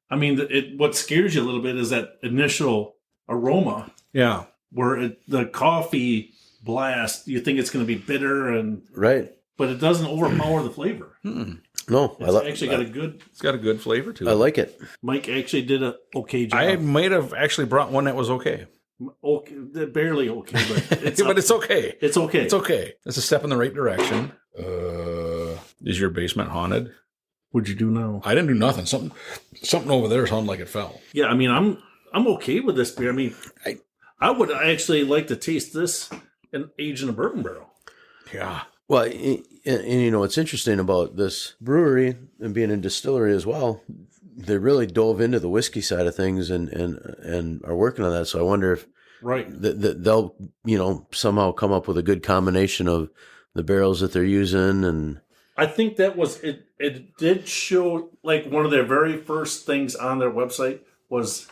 Speaker 3: I mean, what scares you a little bit is that initial aroma
Speaker 1: Yeah.
Speaker 3: where the coffee blast, you think it's going to be bitter,
Speaker 2: Right.
Speaker 3: but it doesn't overpower the flavor.
Speaker 2: No,
Speaker 3: It's actually got a good...
Speaker 1: It's got a good flavor to it.
Speaker 2: I like it.
Speaker 3: Mike actually did a okay job.
Speaker 1: I might have actually brought one that was okay.
Speaker 3: Okay, barely okay, but it's
Speaker 1: But it's okay.
Speaker 3: It's okay.
Speaker 1: It's okay. It's a step in the right direction. Is your basement haunted?
Speaker 3: What'd you do now?
Speaker 1: I didn't do nothing. Something over there sounded like it fell.
Speaker 3: Yeah, I mean, I'm okay with this beer. I mean, I would actually like to taste this and age in a bourbon barrel.
Speaker 1: Yeah.
Speaker 2: Well, and you know, what's interesting about this brewery and being a distillery as well, they really dove into the whiskey side of things and are working on that. So I wonder if
Speaker 3: Right.
Speaker 2: they'll, you know, somehow come up with a good combination of the barrels that they're using. And
Speaker 3: I think that was it. It did show, like, one of their very first things on their website was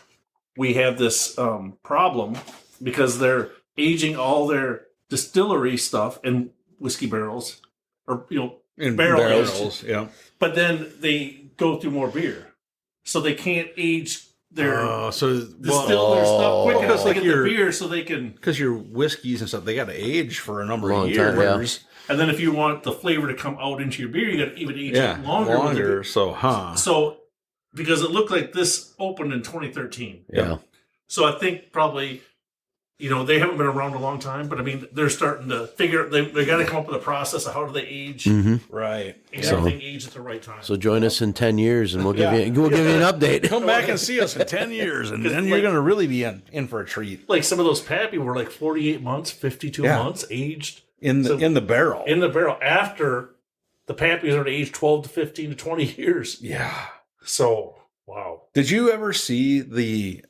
Speaker 3: we have this problem because they're aging all their distillery stuff in whiskey barrels, or
Speaker 1: In
Speaker 3: barrels.
Speaker 1: Yeah.
Speaker 3: But then they go through more beer, so they can't age their distill their stuff quick enough to
Speaker 1: like
Speaker 3: get the beer, so they can.
Speaker 1: Because your whiskeys and stuff, they got to age for a number
Speaker 2: Long
Speaker 1: of
Speaker 2: time,
Speaker 1: years.
Speaker 3: And then if you want the flavor to come out into your beer, you got to even age it longer. With the beer.
Speaker 1: So,
Speaker 3: Because it looked like this opened in 2013.
Speaker 2: yeah.
Speaker 3: So I think probably, they haven't been around a long time, but I mean, they're starting to figure, they got to come up with a process of how do they age,
Speaker 1: right.
Speaker 3: and everything age at the right time.
Speaker 2: So join us in 10 years and we'll give you an update.
Speaker 1: Come back and see us in 10 years, and then you're going to really be in for a treat.
Speaker 3: Like some of those Pappy were like 48 months, 52 months aged.
Speaker 1: In the barrel.
Speaker 3: In the barrel after the Pappies are aged 12 to 15 to 20 years.
Speaker 1: Yeah.
Speaker 3: So, wow.
Speaker 1: Did you ever see the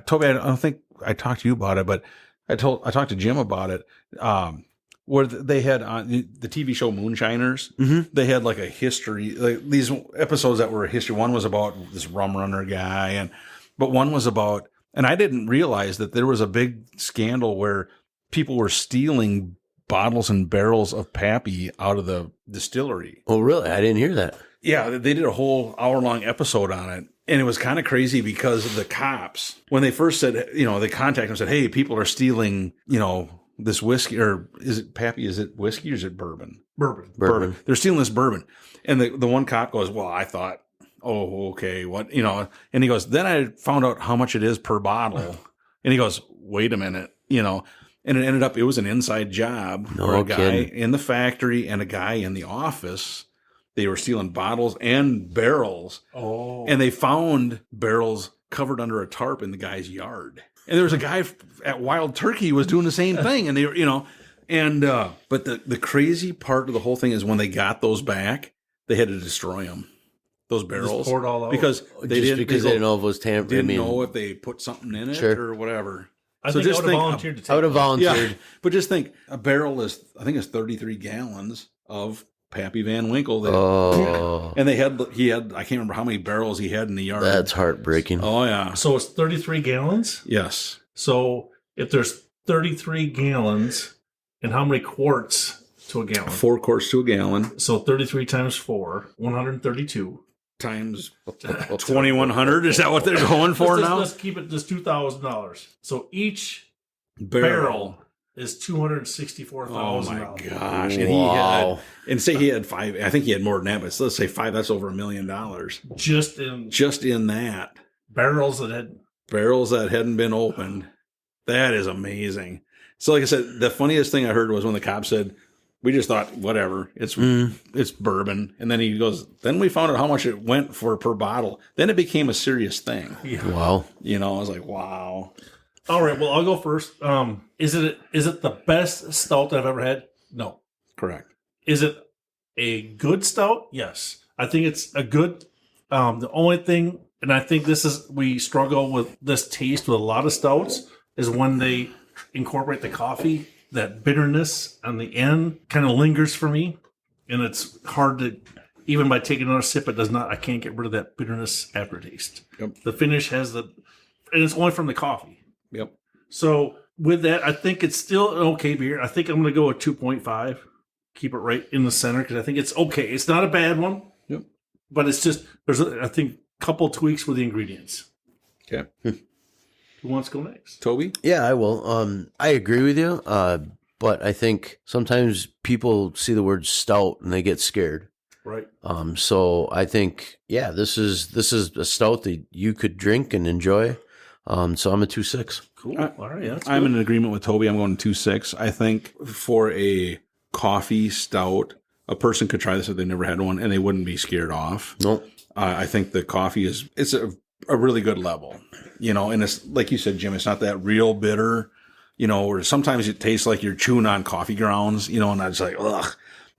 Speaker 1: Toby? I don't think I talked to you about it, but I talked to Jim about it. Where they had on the TV show Moonshiners, they had like a history, like these episodes that were a history. One was about this rum runner guy, but one was about, and I didn't realize that there was a big scandal where people were stealing bottles and barrels of Pappy out of the distillery.
Speaker 2: Oh, really? I didn't hear that.
Speaker 1: Yeah, they did a whole hour-long episode on it. And it was kind of crazy because of the cops, when they first said, they contacted them and said, hey, people are stealing, this whiskey, or is it Pappy? Is it whiskey or is it bourbon?
Speaker 3: Bourbon.
Speaker 1: They're stealing this bourbon. And the one cop goes, well, I thought, oh, okay, what, and he goes, then I found out how much it is per bottle. And he goes, wait a minute, and it ended up, it was an inside job for a guy in the factory and a guy in the office. They were stealing bottles and barrels. Oh. And they found barrels covered under a tarp in the guy's yard. And there was a guy at Wild Turkey who was doing the same thing. And they were, but the crazy part of the whole thing is when they got those back, they had to destroy them. Those barrels.
Speaker 3: Just poured all out.
Speaker 1: Because they didn't
Speaker 2: know if it was tampered.
Speaker 1: Didn't know if they put something in it or whatever.
Speaker 3: I would have volunteered to take
Speaker 2: I would have volunteered.
Speaker 1: Yeah, but just think, a barrel is, I think it's 33 gallons of Pappy Van Winkle. And he had, I can't remember how many barrels he had in the yard.
Speaker 2: That's heartbreaking.
Speaker 1: Oh, yeah.
Speaker 3: So it's 33 gallons?
Speaker 1: Yes.
Speaker 3: So if there's 33 gallons, and how many quarts to a gallon?
Speaker 1: 4 quarts to a gallon.
Speaker 3: So 33 times 4, 132.
Speaker 1: times 2,100. Is that what they're going for now?
Speaker 3: Let's keep it just $2,000. So each barrel is $264,000.
Speaker 1: Oh my gosh!
Speaker 2: Wow.
Speaker 1: And say he had 5. I think he had more than that, but let's say 5. That's over $1 million
Speaker 3: just in
Speaker 1: that
Speaker 3: barrels that
Speaker 1: hadn't been opened. That is amazing. So, like I said, the funniest thing I heard was when the cop said, "We just thought whatever, it's bourbon," and then he goes, "Then we found out how much it went for per bottle. Then it became a serious thing."
Speaker 3: Yeah.
Speaker 2: Wow.
Speaker 1: You know, I was like, "Wow."
Speaker 3: All right, well, I'll go first. Is it the best stout that I've ever had? No.
Speaker 1: Correct.
Speaker 3: Is it a good stout? Yes. I think it's a good. The only thing, and I think we struggle with this taste with a lot of stouts, is when they incorporate the coffee. That bitterness on the end kind of lingers for me, and it's hard to, even by taking another sip, I can't get rid of that bitterness aftertaste.
Speaker 1: Yep.
Speaker 3: The finish has and it's only from the coffee.
Speaker 1: Yep.
Speaker 3: So with that, I think it's still an okay beer. I think I'm going to go with 2.5. Keep it right in the center because I think it's okay. It's not a bad one.
Speaker 1: Yep.
Speaker 3: But it's just, I think, a couple tweaks with the ingredients.
Speaker 1: Okay.
Speaker 3: Who wants to go next?
Speaker 1: Toby?
Speaker 2: Yeah, I will. I agree with you. But I think sometimes people see the word stout and they get scared.
Speaker 3: Right.
Speaker 2: So I think, yeah, this is a stout that you could drink and enjoy. So I'm a 2.6.
Speaker 3: Cool. All right. That's
Speaker 1: I'm
Speaker 3: good.
Speaker 1: in agreement with Toby. I'm going 2.6. I think for a coffee stout, a person could try this if they've never had one and they wouldn't be scared off.
Speaker 2: Nope.
Speaker 1: I think the coffee it's a really good level, you know, and it's like you said, Jim, it's not that real bitter, you know, or sometimes it tastes like you're chewing on coffee grounds, you know, and I was like, ugh.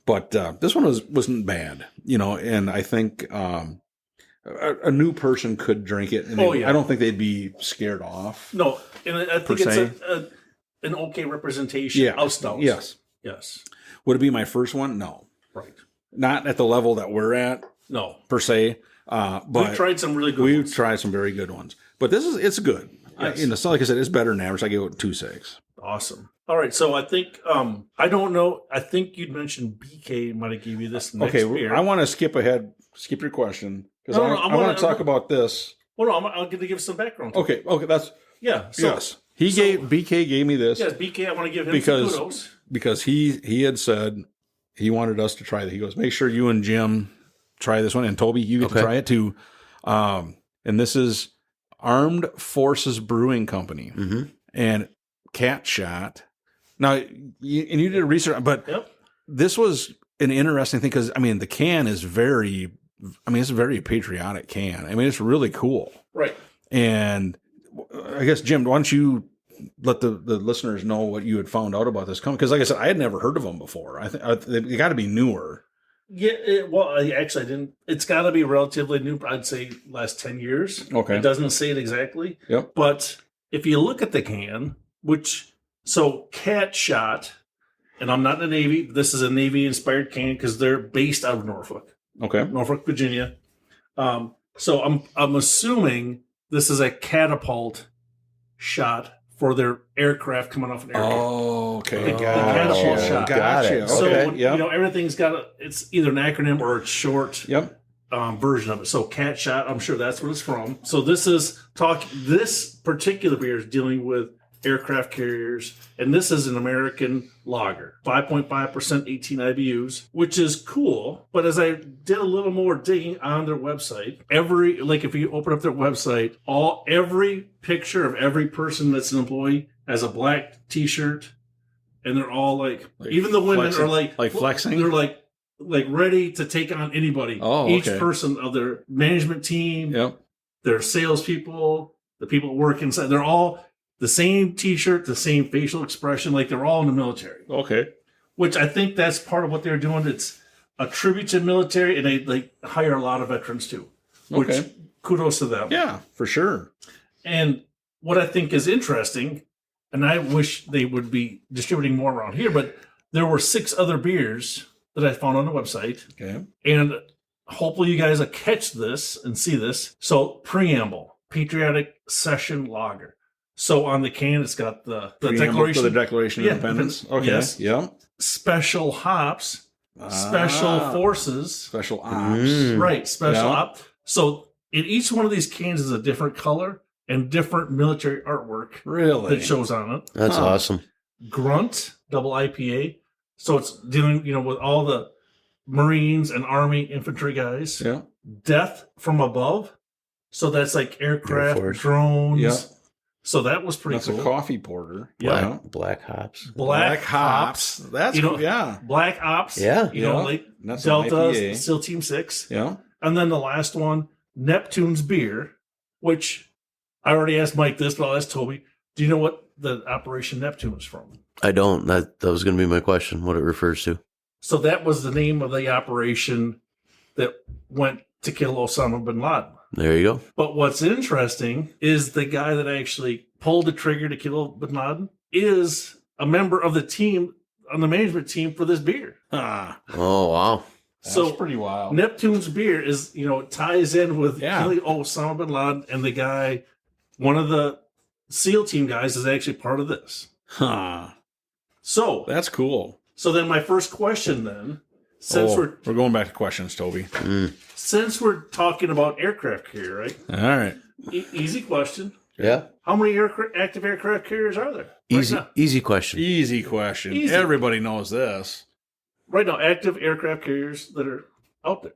Speaker 1: But this one wasn't bad, you know, and I think a new person could drink it. And I don't think they'd be scared off.
Speaker 3: No, and I think it's an okay representation of stouts.
Speaker 1: Yes.
Speaker 3: Yes.
Speaker 1: Would it be my first one? No.
Speaker 3: Right.
Speaker 1: Not at the level that we're at.
Speaker 3: No.
Speaker 1: Per se. But
Speaker 3: we've tried some really good ones.
Speaker 1: We've tried some very good ones. But it's good.
Speaker 3: Yes.
Speaker 1: Like I said, it's better than average. I give it 2.6.
Speaker 3: Awesome. All right. So I think, I don't know. I think you'd mentioned BK might have gave you this next beer.
Speaker 1: I want to skip your question. Because I want to talk about this.
Speaker 3: Well, no, I'm going to give some background.
Speaker 1: Okay. That's.
Speaker 3: Yeah. So,
Speaker 1: yes. BK gave me this.
Speaker 3: Yes, BK, I want to give him some kudos.
Speaker 1: Because he had said he wanted us to try that. He goes, make sure you and Jim try this one. And Toby, you get to try it too. And this is Armed Forces Brewing Company. Mm-hmm. And Cat Shot. Now, you did research, but this was an interesting thing because, I mean, the can is it's a very patriotic can. I mean, it's really cool.
Speaker 3: Right. And
Speaker 1: I guess, Jim, why don't you let the listeners know what you had found out about this company? Because, like I said, I had never heard of them before. I think they got to be newer.
Speaker 3: Yeah, I didn't. It's got to be relatively new. I'd say last 10 years.
Speaker 1: Okay.
Speaker 3: It doesn't say it exactly.
Speaker 1: Yep.
Speaker 3: But if you look at the can, Cat Shot, and I'm not in the Navy. This is a Navy-inspired can because they're based out of Norfolk.
Speaker 1: Okay.
Speaker 3: Norfolk, Virginia. So I'm assuming this is a catapult shot for their aircraft coming off an airfield.
Speaker 1: Oh, okay.
Speaker 3: The catapult shot.
Speaker 1: Gotcha.
Speaker 3: So
Speaker 1: Okay.
Speaker 3: everything's it's either an acronym or a short version of it. So Cat Shot, I'm sure that's what it's from. So this particular beer is dealing with aircraft carriers, and this is an American lager, 5.5%, 18 IBUs, which is cool. But as I did a little more digging on their website, if you open up their website, every picture of every person that's an employee has a black T-shirt, and they're all like even the women
Speaker 1: flexing,
Speaker 3: are like
Speaker 1: flexing.
Speaker 3: They're like ready to take on anybody.
Speaker 1: Oh,
Speaker 3: each person of their management team, their salespeople, the people who work inside, they're all the same T-shirt, the same facial expression, like they're all in the military.
Speaker 1: Okay.
Speaker 3: Which I think that's part of what they're doing. It's a tribute to the military, and they hire a lot of veterans too. Which kudos to them.
Speaker 1: Yeah, for sure.
Speaker 3: And what I think is interesting, and I wish they would be distributing more around here, but there were 6 other beers that I found on the website.
Speaker 1: Okay.
Speaker 3: And hopefully you guys will catch this and see this. So, Preamble, Patriotic Session Lager. So on the can, it's got the Declaration.
Speaker 1: The Declaration of Independence. Okay.
Speaker 3: Yes.
Speaker 1: Yeah.
Speaker 3: Special hops. Special Forces.
Speaker 1: Special Ops.
Speaker 3: Right. Special Ops. So in each one of these cans is a different color and different military artwork
Speaker 1: Really?
Speaker 3: that shows on it.
Speaker 2: That's awesome.
Speaker 3: Grunt, double IPA. So it's dealing, with all the Marines and Army infantry guys.
Speaker 1: Yeah.
Speaker 3: Death from Above. So that's like
Speaker 2: Air
Speaker 3: aircraft,
Speaker 2: Force.
Speaker 3: drones.
Speaker 1: Yeah.
Speaker 3: So that was pretty
Speaker 1: That's
Speaker 3: cool.
Speaker 1: a coffee porter.
Speaker 3: Yeah.
Speaker 2: Black hops.
Speaker 3: Black
Speaker 1: hops. That's cool. Yeah.
Speaker 3: Black Ops.
Speaker 2: Yeah.
Speaker 3: Like
Speaker 1: That's an
Speaker 3: Delta,
Speaker 1: IPA.
Speaker 3: SEAL Team 6.
Speaker 1: Yeah.
Speaker 3: And then the last one, Neptune's Beer, which I already asked Mike this, but I'll ask Toby. Do you know what the Operation Neptune was from?
Speaker 2: I don't. That was going to be my question, what it refers to.
Speaker 3: So that was the name of the operation that went to kill Osama bin Laden.
Speaker 2: There you go.
Speaker 3: But what's interesting is the guy that actually pulled the trigger to kill bin Laden is a member of the team, on the management team for this beer.
Speaker 1: Ah,
Speaker 2: Oh, wow.
Speaker 1: that's
Speaker 3: So
Speaker 1: pretty wild.
Speaker 3: Neptune's Beer is, ties in with
Speaker 1: Yeah.
Speaker 3: killing Osama bin Laden, and the guy, one of the SEAL team guys, is actually part of this.
Speaker 1: Huh.
Speaker 3: So
Speaker 1: That's cool.
Speaker 3: then my first question then, since
Speaker 1: we're going back to questions, Toby.
Speaker 3: since we're talking about aircraft carrier, right?
Speaker 1: All right.
Speaker 3: Easy question.
Speaker 2: Yeah.
Speaker 3: How many active aircraft carriers are there?
Speaker 2: Easy,
Speaker 3: Right now?
Speaker 2: easy question.
Speaker 1: Easy question.
Speaker 3: Easy.
Speaker 1: Everybody knows this.
Speaker 3: Right now, active aircraft carriers that are out there.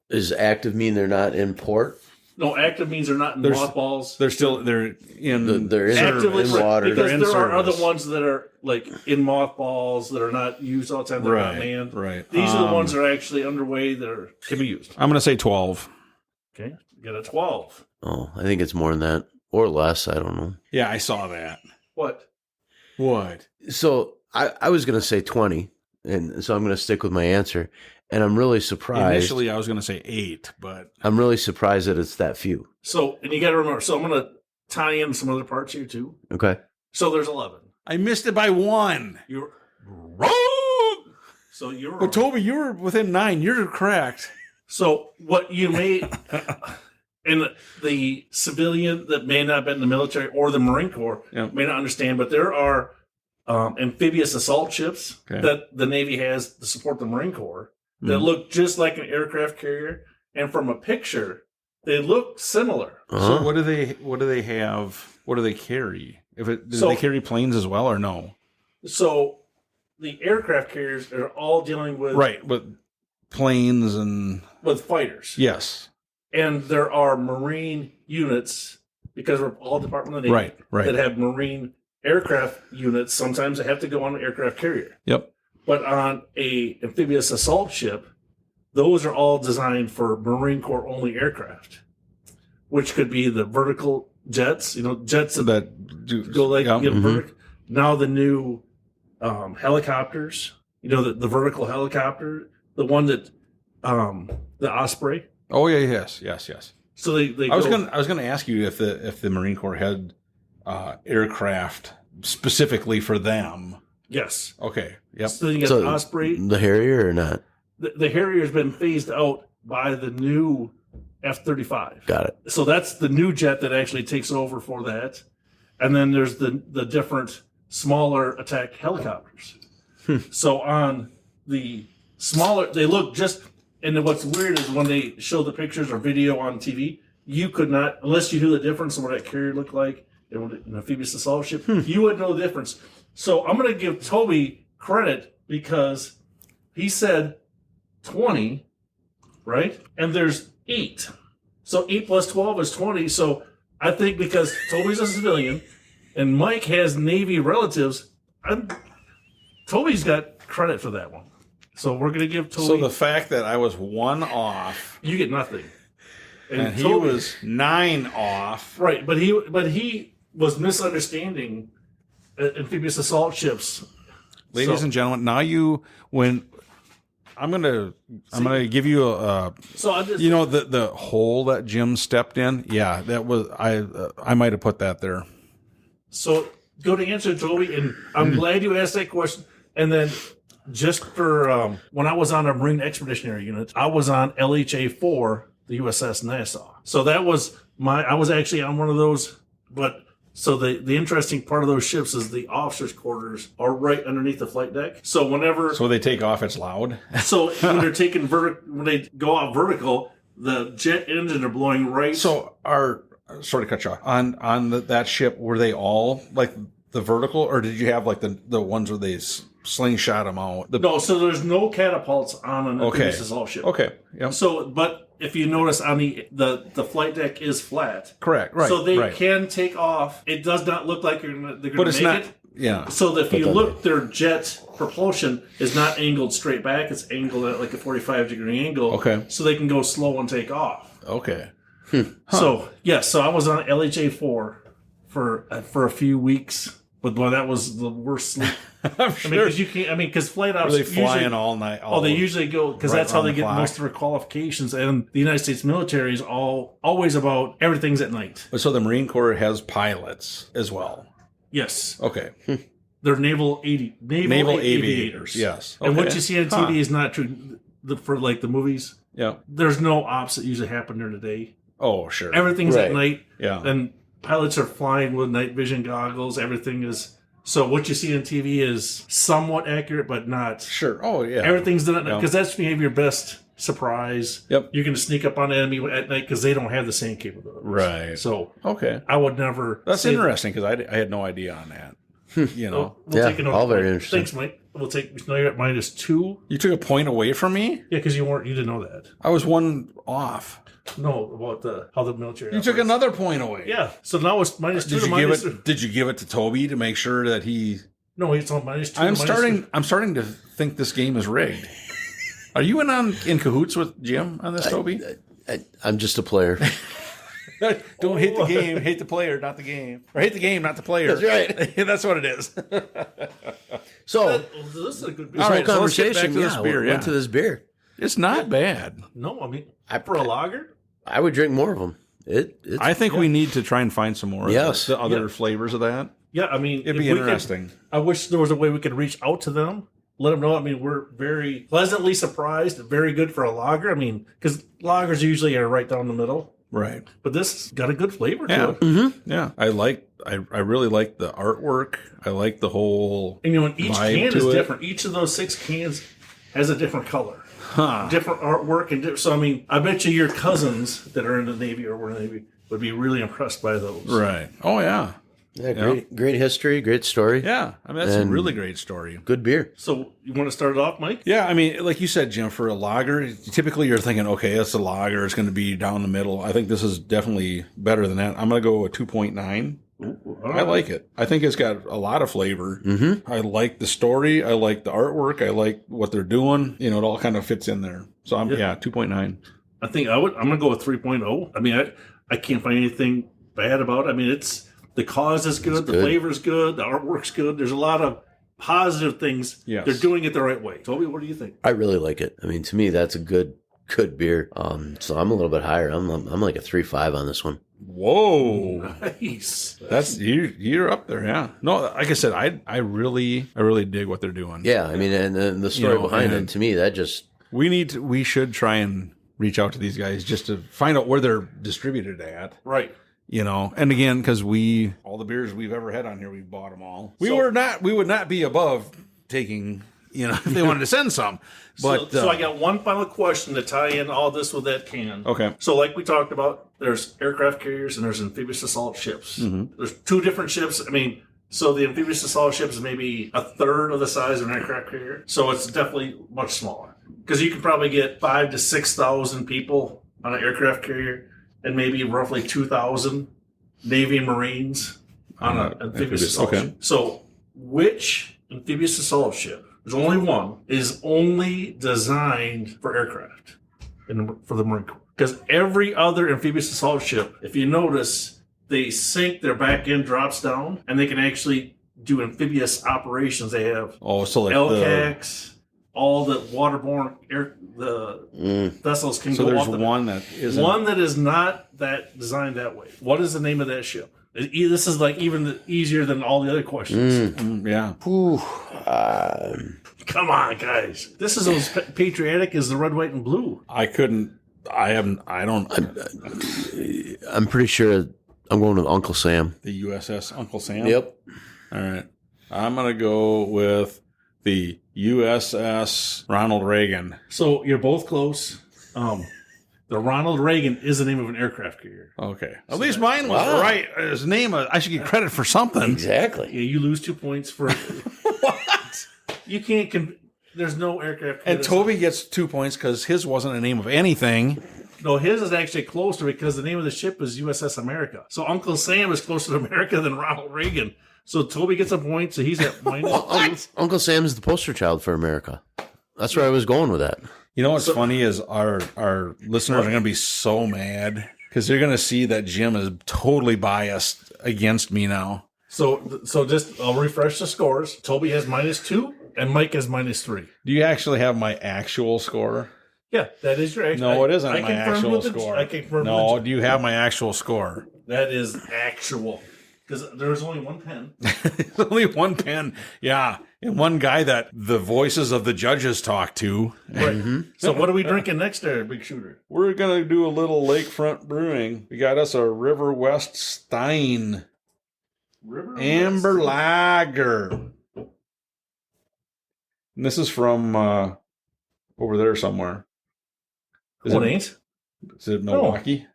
Speaker 2: Does active mean they're not in port?
Speaker 3: No, active means they're not in
Speaker 1: There's-
Speaker 3: mothballs.
Speaker 1: They're in.
Speaker 2: They're in,
Speaker 3: Actively,
Speaker 2: in
Speaker 3: right,
Speaker 2: water.
Speaker 3: because
Speaker 1: They're in
Speaker 3: there are
Speaker 1: service.
Speaker 3: other ones that are like in mothballs that are not used all the time. They're not
Speaker 1: Right.
Speaker 3: manned.
Speaker 1: Right.
Speaker 3: These are the ones that are actually underway that can be used.
Speaker 1: I'm going to say 12.
Speaker 3: Okay, you got a 12.
Speaker 2: Oh, I think it's more than that or less. I don't know.
Speaker 1: Yeah, I saw that.
Speaker 3: What?
Speaker 1: What?
Speaker 2: So I was going to say 20, and so I'm going to stick with my answer. And I'm really surprised.
Speaker 1: Initially, I was going to say 8, but
Speaker 2: I'm really surprised that it's that few.
Speaker 3: So, and you got to remember. So, I'm going to tie in some other parts here too.
Speaker 2: Okay.
Speaker 3: So, there's 11.
Speaker 1: I missed it by 1.
Speaker 3: You're
Speaker 1: Wrong.
Speaker 3: so you're wrong.
Speaker 1: But Toby, you were within 9. You're correct.
Speaker 3: So what you may, and the civilian that may not have been in the military or the Marine Corps
Speaker 1: Yeah.
Speaker 3: may not understand, but there are amphibious assault ships
Speaker 1: Okay.
Speaker 3: that the Navy has to support the Marine Corps that look just like an aircraft carrier, and from a picture, they look similar.
Speaker 2: Uh-huh.
Speaker 1: So what do they have? What do they carry? Do
Speaker 3: So-
Speaker 1: they carry planes as well or no?
Speaker 3: So the aircraft carriers are all dealing with
Speaker 1: Right, but planes and
Speaker 3: with fighters,
Speaker 1: yes.
Speaker 3: and there are Marine units because we're all Department of the Navy
Speaker 1: Right.
Speaker 3: that have Marine aircraft units. Sometimes they have to go on an aircraft carrier.
Speaker 1: Yep.
Speaker 3: But on a amphibious assault ship, those are all designed for Marine Corps only aircraft, which could be the vertical jets, jets that go like
Speaker 1: yeah.
Speaker 3: Now the new helicopters, the vertical helicopter, the one that the Osprey.
Speaker 1: Oh yeah, yes.
Speaker 3: So they
Speaker 1: I was gonna ask you if the Marine Corps had aircraft specifically for them.
Speaker 3: yes.
Speaker 1: Okay. Yep.
Speaker 3: So you got
Speaker 2: So
Speaker 3: the Osprey.
Speaker 2: the Harrier or not?
Speaker 3: The Harrier's been phased out by the new F-35.
Speaker 2: Got it.
Speaker 3: So that's the new jet that actually takes over for that. And then there's the different smaller attack helicopters. So on the smaller, they look just, and what's weird is when they show the pictures or video on TV, you could not, unless you knew the difference in what that carrier looked like, an amphibious assault ship, you wouldn't know the difference. So I'm going to give Toby credit because he said 20, right? And there's 8. So 8 plus 12 is 20. So I think because Toby's a civilian and Mike has Navy relatives, Toby's got credit for that one. So we're going to give Toby.
Speaker 1: So the fact that I was 1 off
Speaker 3: you get nothing.
Speaker 1: and he
Speaker 3: Toby-
Speaker 1: was 9 off.
Speaker 3: right, but he was misunderstanding amphibious assault ships.
Speaker 1: Ladies and gentlemen, now I'm gonna give you a
Speaker 3: So I just
Speaker 1: the hole that Jim stepped in. Yeah, that was I might have put that there.
Speaker 3: So go to answer, Toby, and I'm glad you asked that question. And then just for when I was on a Marine Expeditionary Unit, I was on LHA-4, the USS Nassau. So that was I was actually on one of those. But so the interesting part of those ships is the officers' quarters are right underneath the flight deck. So whenever
Speaker 1: So they take off. It's loud.
Speaker 3: So when they're taking when they go out vertical, the jet engine are blowing right.
Speaker 1: So sorry to cut you off. On that ship, were they all like the vertical, or did you have like the ones where they slingshot them out?
Speaker 3: No, so there's no catapults on an
Speaker 1: Okay.
Speaker 3: amphibious assault ship.
Speaker 1: Okay. Yep.
Speaker 3: So, but if you notice on the flight deck is flat.
Speaker 1: Correct. Right.
Speaker 3: So they
Speaker 1: right.
Speaker 3: can take off. It does not look like they're going to
Speaker 1: But it's
Speaker 3: make
Speaker 1: not.
Speaker 3: it.
Speaker 1: Yeah.
Speaker 3: So if you look, their jet propulsion is not angled straight back. It's angled at like a 45-degree angle.
Speaker 1: Okay.
Speaker 3: So they can go slow and take off.
Speaker 1: Okay.
Speaker 3: So, yes. So I was on LHA-4 for a few weeks. But boy, that was the worst sleep.
Speaker 1: I'm sure.
Speaker 3: Because you can't. because flight ops
Speaker 1: Are they flying
Speaker 3: usually,
Speaker 1: all night?
Speaker 3: they usually go because
Speaker 1: right
Speaker 3: that's how
Speaker 1: around
Speaker 3: they
Speaker 1: the
Speaker 3: get
Speaker 1: clock?
Speaker 3: most of their qualifications. And the United States military is always about everything's at night.
Speaker 1: So the Marine Corps has pilots as well.
Speaker 3: Yes,
Speaker 1: Okay.
Speaker 3: they're naval aviators.
Speaker 1: Yes.
Speaker 3: And what
Speaker 1: Okay.
Speaker 3: you see on TV is not true. For like the movies,
Speaker 1: Yeah.
Speaker 3: there's no ops that usually happen during the day.
Speaker 1: Oh, sure.
Speaker 3: Everything's at
Speaker 2: Right.
Speaker 3: night.
Speaker 1: Yeah.
Speaker 3: And pilots are flying with night vision goggles. Everything is. So what you see on TV is somewhat accurate, but not.
Speaker 1: Sure. Oh, yeah.
Speaker 3: Everything's done at night
Speaker 1: Yeah.
Speaker 3: because that's maybe your best surprise.
Speaker 1: Yep.
Speaker 3: You can sneak up on the enemy at night because they don't have the same capabilities.
Speaker 1: Right.
Speaker 3: So
Speaker 1: Okay.
Speaker 3: I would never.
Speaker 1: That's
Speaker 3: say-
Speaker 1: interesting because I had no idea on that. You know,
Speaker 3: Oh, we'll
Speaker 2: Yeah,
Speaker 3: take a note.
Speaker 2: all very interesting.
Speaker 3: Thanks, Mike. We'll take. Now you're at -2.
Speaker 1: you took a point away from me.
Speaker 3: Yeah, because you didn't know that.
Speaker 1: I was one off.
Speaker 3: No, about how the military.
Speaker 1: You took
Speaker 3: operates.
Speaker 1: another point away.
Speaker 3: Yeah. So now it's -2
Speaker 1: Did
Speaker 3: to
Speaker 1: you give
Speaker 3: minus.
Speaker 1: it? Did you give it to Toby to make sure that he?
Speaker 3: No, it's on -2.
Speaker 1: I'm
Speaker 3: to
Speaker 1: I'm starting to think this game is rigged. Are you in cahoots with Jim on this, Toby?
Speaker 2: I'm just a player.
Speaker 1: Don't hate the game, hate the player, not the game. Or hate the game, not the player.
Speaker 2: That's right.
Speaker 1: That's what it is.
Speaker 2: So
Speaker 3: This is a good.
Speaker 2: this
Speaker 1: All
Speaker 2: whole
Speaker 1: right, so let's get back
Speaker 2: conversation,
Speaker 1: to this beer,
Speaker 2: went
Speaker 1: yeah.
Speaker 2: to this beer.
Speaker 1: It's not bad.
Speaker 3: No, for a lager.
Speaker 2: I would drink more of them. It's
Speaker 1: I think we need to try and find some more
Speaker 2: Yes.
Speaker 1: of the other flavors of that.
Speaker 3: Yeah,
Speaker 1: It'd
Speaker 3: if
Speaker 1: be
Speaker 3: we could-
Speaker 1: interesting.
Speaker 3: I wish there was a way we could reach out to them, let them know. We're very pleasantly surprised, very good for a lager. Because lagers usually are right down the middle,
Speaker 1: Right.
Speaker 3: but this got a good flavor
Speaker 1: Yeah.
Speaker 3: to it.
Speaker 1: Yeah. I really like the artwork. I like the whole
Speaker 3: And each
Speaker 1: vibe
Speaker 3: can
Speaker 1: to
Speaker 3: is
Speaker 1: it.
Speaker 3: different. Each of those 6 cans has a different color,
Speaker 1: Huh.
Speaker 3: different artwork, and so I bet you your cousins that are in the Navy or were in the Navy would be really impressed by those.
Speaker 1: Right. Oh yeah.
Speaker 2: great history, great story,
Speaker 1: Yeah. That's a
Speaker 2: And-
Speaker 1: really great story.
Speaker 2: good beer.
Speaker 3: So you want to start it off, Mike?
Speaker 1: Yeah, like you said, Jim, for a lager, typically you're thinking, okay, it's a lager, it's going to be down the middle. I think this is definitely better than that. I'm going to go with 2.9. I like it. I think it's got a lot of flavor. Mm-hmm. I like the story. I like the artwork. I like what they're doing. It all kind of fits in there. So 2.9.
Speaker 3: I think I'm going to go with 3.0. I can't find anything bad about it. It's the cause is good, the
Speaker 2: good.
Speaker 3: flavor's good, the artwork's good. There's a lot of positive things.
Speaker 1: Yes.
Speaker 3: They're doing it the right way. Toby, what do you think?
Speaker 2: I really like it. To me, that's a good beer. So I'm a little bit higher. I'm like a 3.5 on this one.
Speaker 1: Whoa.
Speaker 3: Nice.
Speaker 1: That's you're up there, yeah. No, like I said, I really dig what they're doing.
Speaker 2: Yeah, and the story behind it, to me, that just
Speaker 1: We should try and reach out to these guys just to find out where they're distributed at.
Speaker 3: Right.
Speaker 1: And again, because all the beers we've ever had on here, we've bought them all. We
Speaker 3: So-
Speaker 1: would not be above taking, if they wanted to send some. But
Speaker 3: So I got one final question to tie in all this with that can.
Speaker 1: Okay.
Speaker 3: So like we talked about, there's aircraft carriers and there's amphibious assault ships.
Speaker 1: Mm-hmm.
Speaker 3: There's 2 different ships. So the amphibious assault ship is maybe a third of the size of an aircraft carrier. So it's definitely much smaller. Because you can probably get 5,000 to 6,000 people on an aircraft carrier and maybe roughly 2,000 Navy and Marines on an amphibious assault
Speaker 1: okay.
Speaker 3: ship. So which amphibious assault ship, there's only one, is only designed for aircraft for the Marine Corps? Because every other amphibious assault ship, if you notice, they sink, their back end drops down, and they can actually do amphibious operations. They have
Speaker 1: so like
Speaker 3: LCACs, all the waterborne vessels can
Speaker 1: so
Speaker 3: go
Speaker 1: there's
Speaker 3: off the
Speaker 1: one that isn't.
Speaker 3: one that is not that designed that way. What is the name of that ship? This is like even easier than all the other questions.
Speaker 1: Yeah.
Speaker 3: Come on, guys. This is as patriotic as the red, white, and blue.
Speaker 1: I don't.
Speaker 2: I'm pretty sure I'm going with Uncle Sam.
Speaker 1: The USS Uncle Sam?
Speaker 2: Yep.
Speaker 1: All right. I'm going to go with the USS Ronald Reagan.
Speaker 3: So you're both close. The Ronald Reagan is the name of an aircraft carrier.
Speaker 1: Okay. At least mine was right. His name, I should get credit for something.
Speaker 2: Exactly.
Speaker 3: Yeah, you lose 2 points for
Speaker 1: What?
Speaker 3: you can't. There's no aircraft.
Speaker 1: And Toby gets 2 points because his wasn't a name of anything.
Speaker 3: No, his is actually closer because the name of the ship is USS America. So Uncle Sam is closer to America than Ronald Reagan. So Toby gets a point, so he's at minus 2.
Speaker 2: Uncle Sam is the poster child for America. That's where I was going with that.
Speaker 1: You know what's funny is our listeners are going to be so mad because they're going to see that Jim is totally biased against me now.
Speaker 3: So just I'll refresh the scores. Toby has -2 and Mike has -3.
Speaker 1: Do you actually have my actual score?
Speaker 3: Yeah, that is your actual.
Speaker 1: No, it isn't
Speaker 3: I
Speaker 1: my
Speaker 3: confirmed
Speaker 1: actual
Speaker 3: with the-
Speaker 1: score.
Speaker 3: I confirmed
Speaker 1: No,
Speaker 3: with
Speaker 1: do you have my actual score?
Speaker 3: that is actual because there's only one pen.
Speaker 1: Only one pen. Yeah. And one guy that the voices of the judges talk to.
Speaker 3: Right. So what are we drinking next there, Big Shooter?
Speaker 1: We're going to do a little Lakefront Brewing. We got us a Riverwest Stein Amber Lager. And this is from over there somewhere. Is it Milwaukee?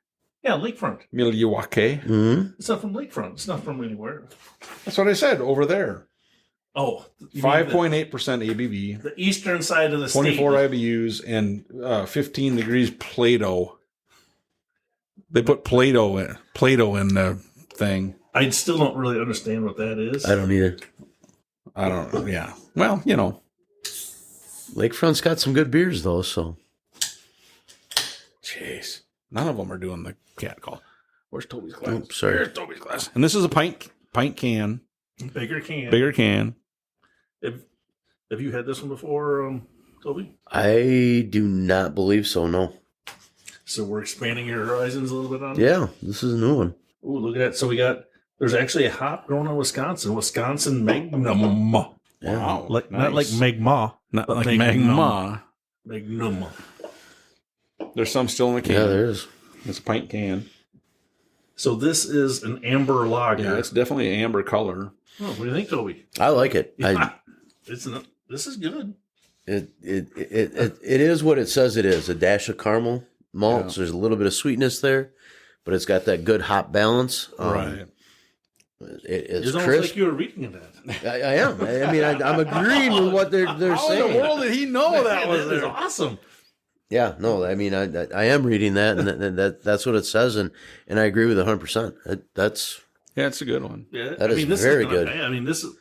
Speaker 3: Yeah, Lakefront.
Speaker 1: Milwaukee.
Speaker 2: Mm-hmm.
Speaker 3: It's not from Lakefront. It's not from anywhere.
Speaker 1: That's what I said, over there.
Speaker 3: Oh,
Speaker 1: 5.8% ABV.
Speaker 3: the eastern side of the
Speaker 1: 24
Speaker 3: state.
Speaker 1: IBUs and 15 degrees Play-Doh. They put Play-Doh in the thing.
Speaker 3: I still don't really understand what that is.
Speaker 2: I don't either.
Speaker 1: I don't know. Yeah. Well, you know.
Speaker 2: Lakefront's got some good beers, though, so.
Speaker 1: Jeez. None of them are doing the cat call. Where's Toby's glass?
Speaker 2: Oops, sorry.
Speaker 1: There's Toby's glass. And this is a pint can.
Speaker 3: Bigger can.
Speaker 1: Bigger can.
Speaker 3: Have you had this one before, Toby?
Speaker 2: I do not believe so, no.
Speaker 3: So we're expanding your horizons a little bit on it?
Speaker 2: Yeah, this is a new one.
Speaker 3: Ooh, look at that. So there's actually a hop grown in Wisconsin. Wisconsin Magnum.
Speaker 2: Yeah.
Speaker 1: Wow.
Speaker 3: Not
Speaker 1: nice.
Speaker 3: like Magma.
Speaker 1: Not
Speaker 3: but
Speaker 1: like
Speaker 3: Magnum.
Speaker 1: Magma.
Speaker 3: Magnum.
Speaker 1: There's some still in the can.
Speaker 2: Yeah, there is.
Speaker 1: It's a pint can.
Speaker 3: So this is an amber lager.
Speaker 1: Yeah, it's definitely an amber color.
Speaker 3: Oh, what do you think, Toby?
Speaker 2: I like it.
Speaker 3: Yeah. This is good.
Speaker 2: It is what it says it is. A dash of caramel malts.
Speaker 1: Yeah.
Speaker 2: There's a little bit of sweetness there, but it's got that good hop balance.
Speaker 1: Right.
Speaker 2: It's
Speaker 3: almost
Speaker 2: crisp.
Speaker 3: like you were reading that.
Speaker 2: I am. I mean, I'm agreeing with what they're
Speaker 1: How in
Speaker 2: saying.
Speaker 1: the world did he know that was
Speaker 3: is
Speaker 1: there?
Speaker 3: awesome.
Speaker 2: Yeah, no, I mean, I am reading that, and that's what it says, and I agree with 100%. That's
Speaker 1: Yeah, it's a good one.
Speaker 3: Yeah,
Speaker 2: That is
Speaker 3: this
Speaker 2: very
Speaker 3: not
Speaker 2: good.
Speaker 3: bad. I mean, this is,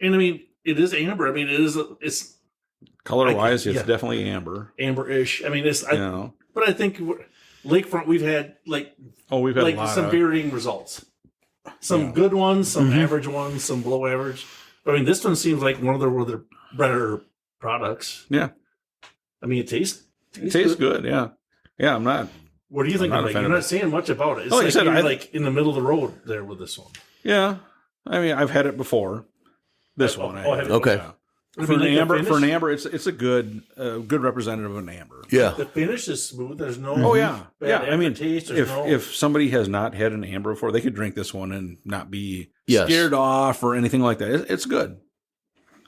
Speaker 3: and I mean, it is amber. I mean, it's
Speaker 1: Color wise, it's
Speaker 3: yeah.
Speaker 1: definitely amber.
Speaker 3: amber-ish. I mean,
Speaker 1: You know.
Speaker 3: but I think Lakefront, we've had
Speaker 1: We've had a lot
Speaker 3: some
Speaker 1: of
Speaker 3: varying results. Some
Speaker 1: Yeah.
Speaker 3: good ones, some
Speaker 2: Mhm.
Speaker 3: average ones, some below average. But I mean, this one seems like one of their better products.
Speaker 1: Yeah.
Speaker 3: I mean, it tastes
Speaker 1: good. Yeah. Yeah, I'm not.
Speaker 3: What do you think?
Speaker 1: I'm not
Speaker 3: Mike? You're
Speaker 1: offended.
Speaker 3: not saying much about it. It's
Speaker 1: Like I
Speaker 3: like
Speaker 1: said,
Speaker 3: you're like in the middle of the road there with this one.
Speaker 1: Yeah. I mean, I've had it before. This one. I
Speaker 3: have
Speaker 1: had.
Speaker 3: you?
Speaker 2: okay.
Speaker 1: Yeah.
Speaker 3: I
Speaker 1: For
Speaker 3: mean,
Speaker 1: an
Speaker 3: like the
Speaker 1: amber,
Speaker 3: finish-
Speaker 1: it's a good representative of an amber.
Speaker 2: Yeah,
Speaker 3: The finish is smooth. There's no.
Speaker 1: Oh yeah,
Speaker 3: bad
Speaker 1: yeah. I mean,
Speaker 3: aftertaste. There's
Speaker 1: if somebody has not had an amber before, they could drink this one and not be
Speaker 2: Yes.
Speaker 1: scared off or anything like that. It's good.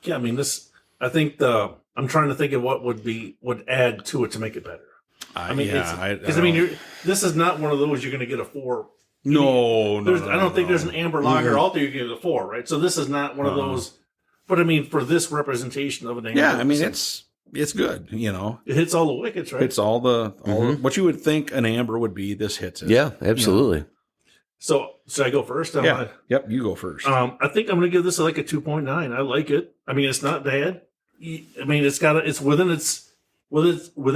Speaker 3: Yeah, I mean this. I think I'm trying to think of what would add to it to make it better. I mean, because I mean, this is not one of those you're going to get a 4.
Speaker 1: no.
Speaker 3: I don't think there's an amber lager out there you get a 4, right? So this is not one of those. But I mean, for this representation of an amber,
Speaker 1: Yeah, I mean it's good. You know,
Speaker 3: it hits all the wickets, right?
Speaker 1: it's all what you would think an amber would be. This hits it.
Speaker 2: yeah, absolutely.
Speaker 3: So should I go first?
Speaker 1: Yeah. Yep. You go first.
Speaker 3: I think I'm going to give this like a 2.9. I like it. I mean, it's not bad. I mean, it's within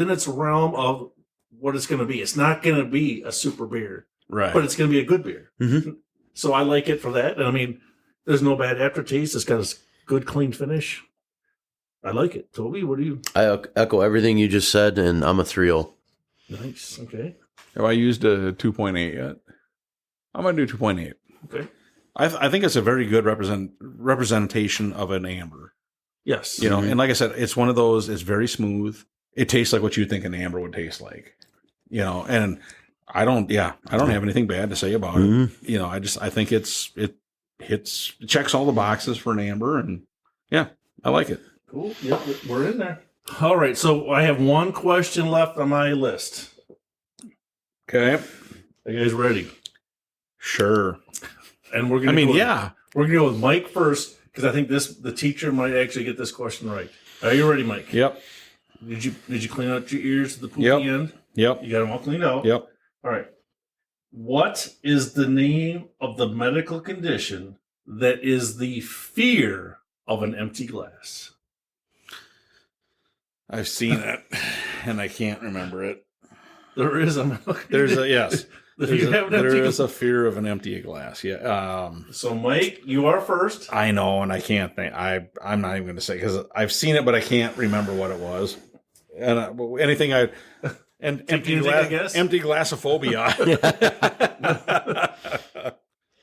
Speaker 3: its realm of what it's going to be. It's not going to be a super beer,
Speaker 1: right.
Speaker 3: but it's going to be a good beer.
Speaker 2: Mhm.
Speaker 3: So I like it for that. And I mean, there's no bad aftertaste. It's got a good, clean finish. I like it. Toby, what do you?
Speaker 2: I echo everything you just said, and I'm a 3-0.
Speaker 3: Nice. Okay.
Speaker 1: Have I used a 2.8 yet? I'm gonna do 2.8.
Speaker 3: Okay.
Speaker 1: I think it's a very good representation of an amber.
Speaker 3: Yes.
Speaker 1: You know, and like I said, it's one of those. It's very smooth. It tastes like what you think an amber would taste like. You know, and I don't have anything bad to say about
Speaker 2: Mhm.
Speaker 1: it. You know, I think it checks all the boxes for an amber, and yeah, I like it.
Speaker 3: Cool. Yep, we're in there. All right. So I have one question left on my list.
Speaker 1: Okay.
Speaker 3: Are you guys ready?
Speaker 1: Sure.
Speaker 3: And we're gonna. We're gonna go with Mike first because I think the teacher might actually get this question right. Are you ready, Mike?
Speaker 1: Yep.
Speaker 3: Did you clean out your ears to the poopy
Speaker 1: Yep.
Speaker 3: end?
Speaker 1: Yep.
Speaker 3: You got them all cleaned out.
Speaker 1: Yep.
Speaker 3: All right. What is the name of the medical condition that is the fear of an empty glass?
Speaker 1: I've seen it, and I can't remember it.
Speaker 3: There is a medical condition.
Speaker 1: There's a yes.
Speaker 3: There
Speaker 1: is a fear of an empty glass. Yeah.
Speaker 3: So, Mike, you are first.
Speaker 1: I know, and I can't think. I'm not even going to say because I've seen it, but I can't remember what it was. And anything empty glassophobia.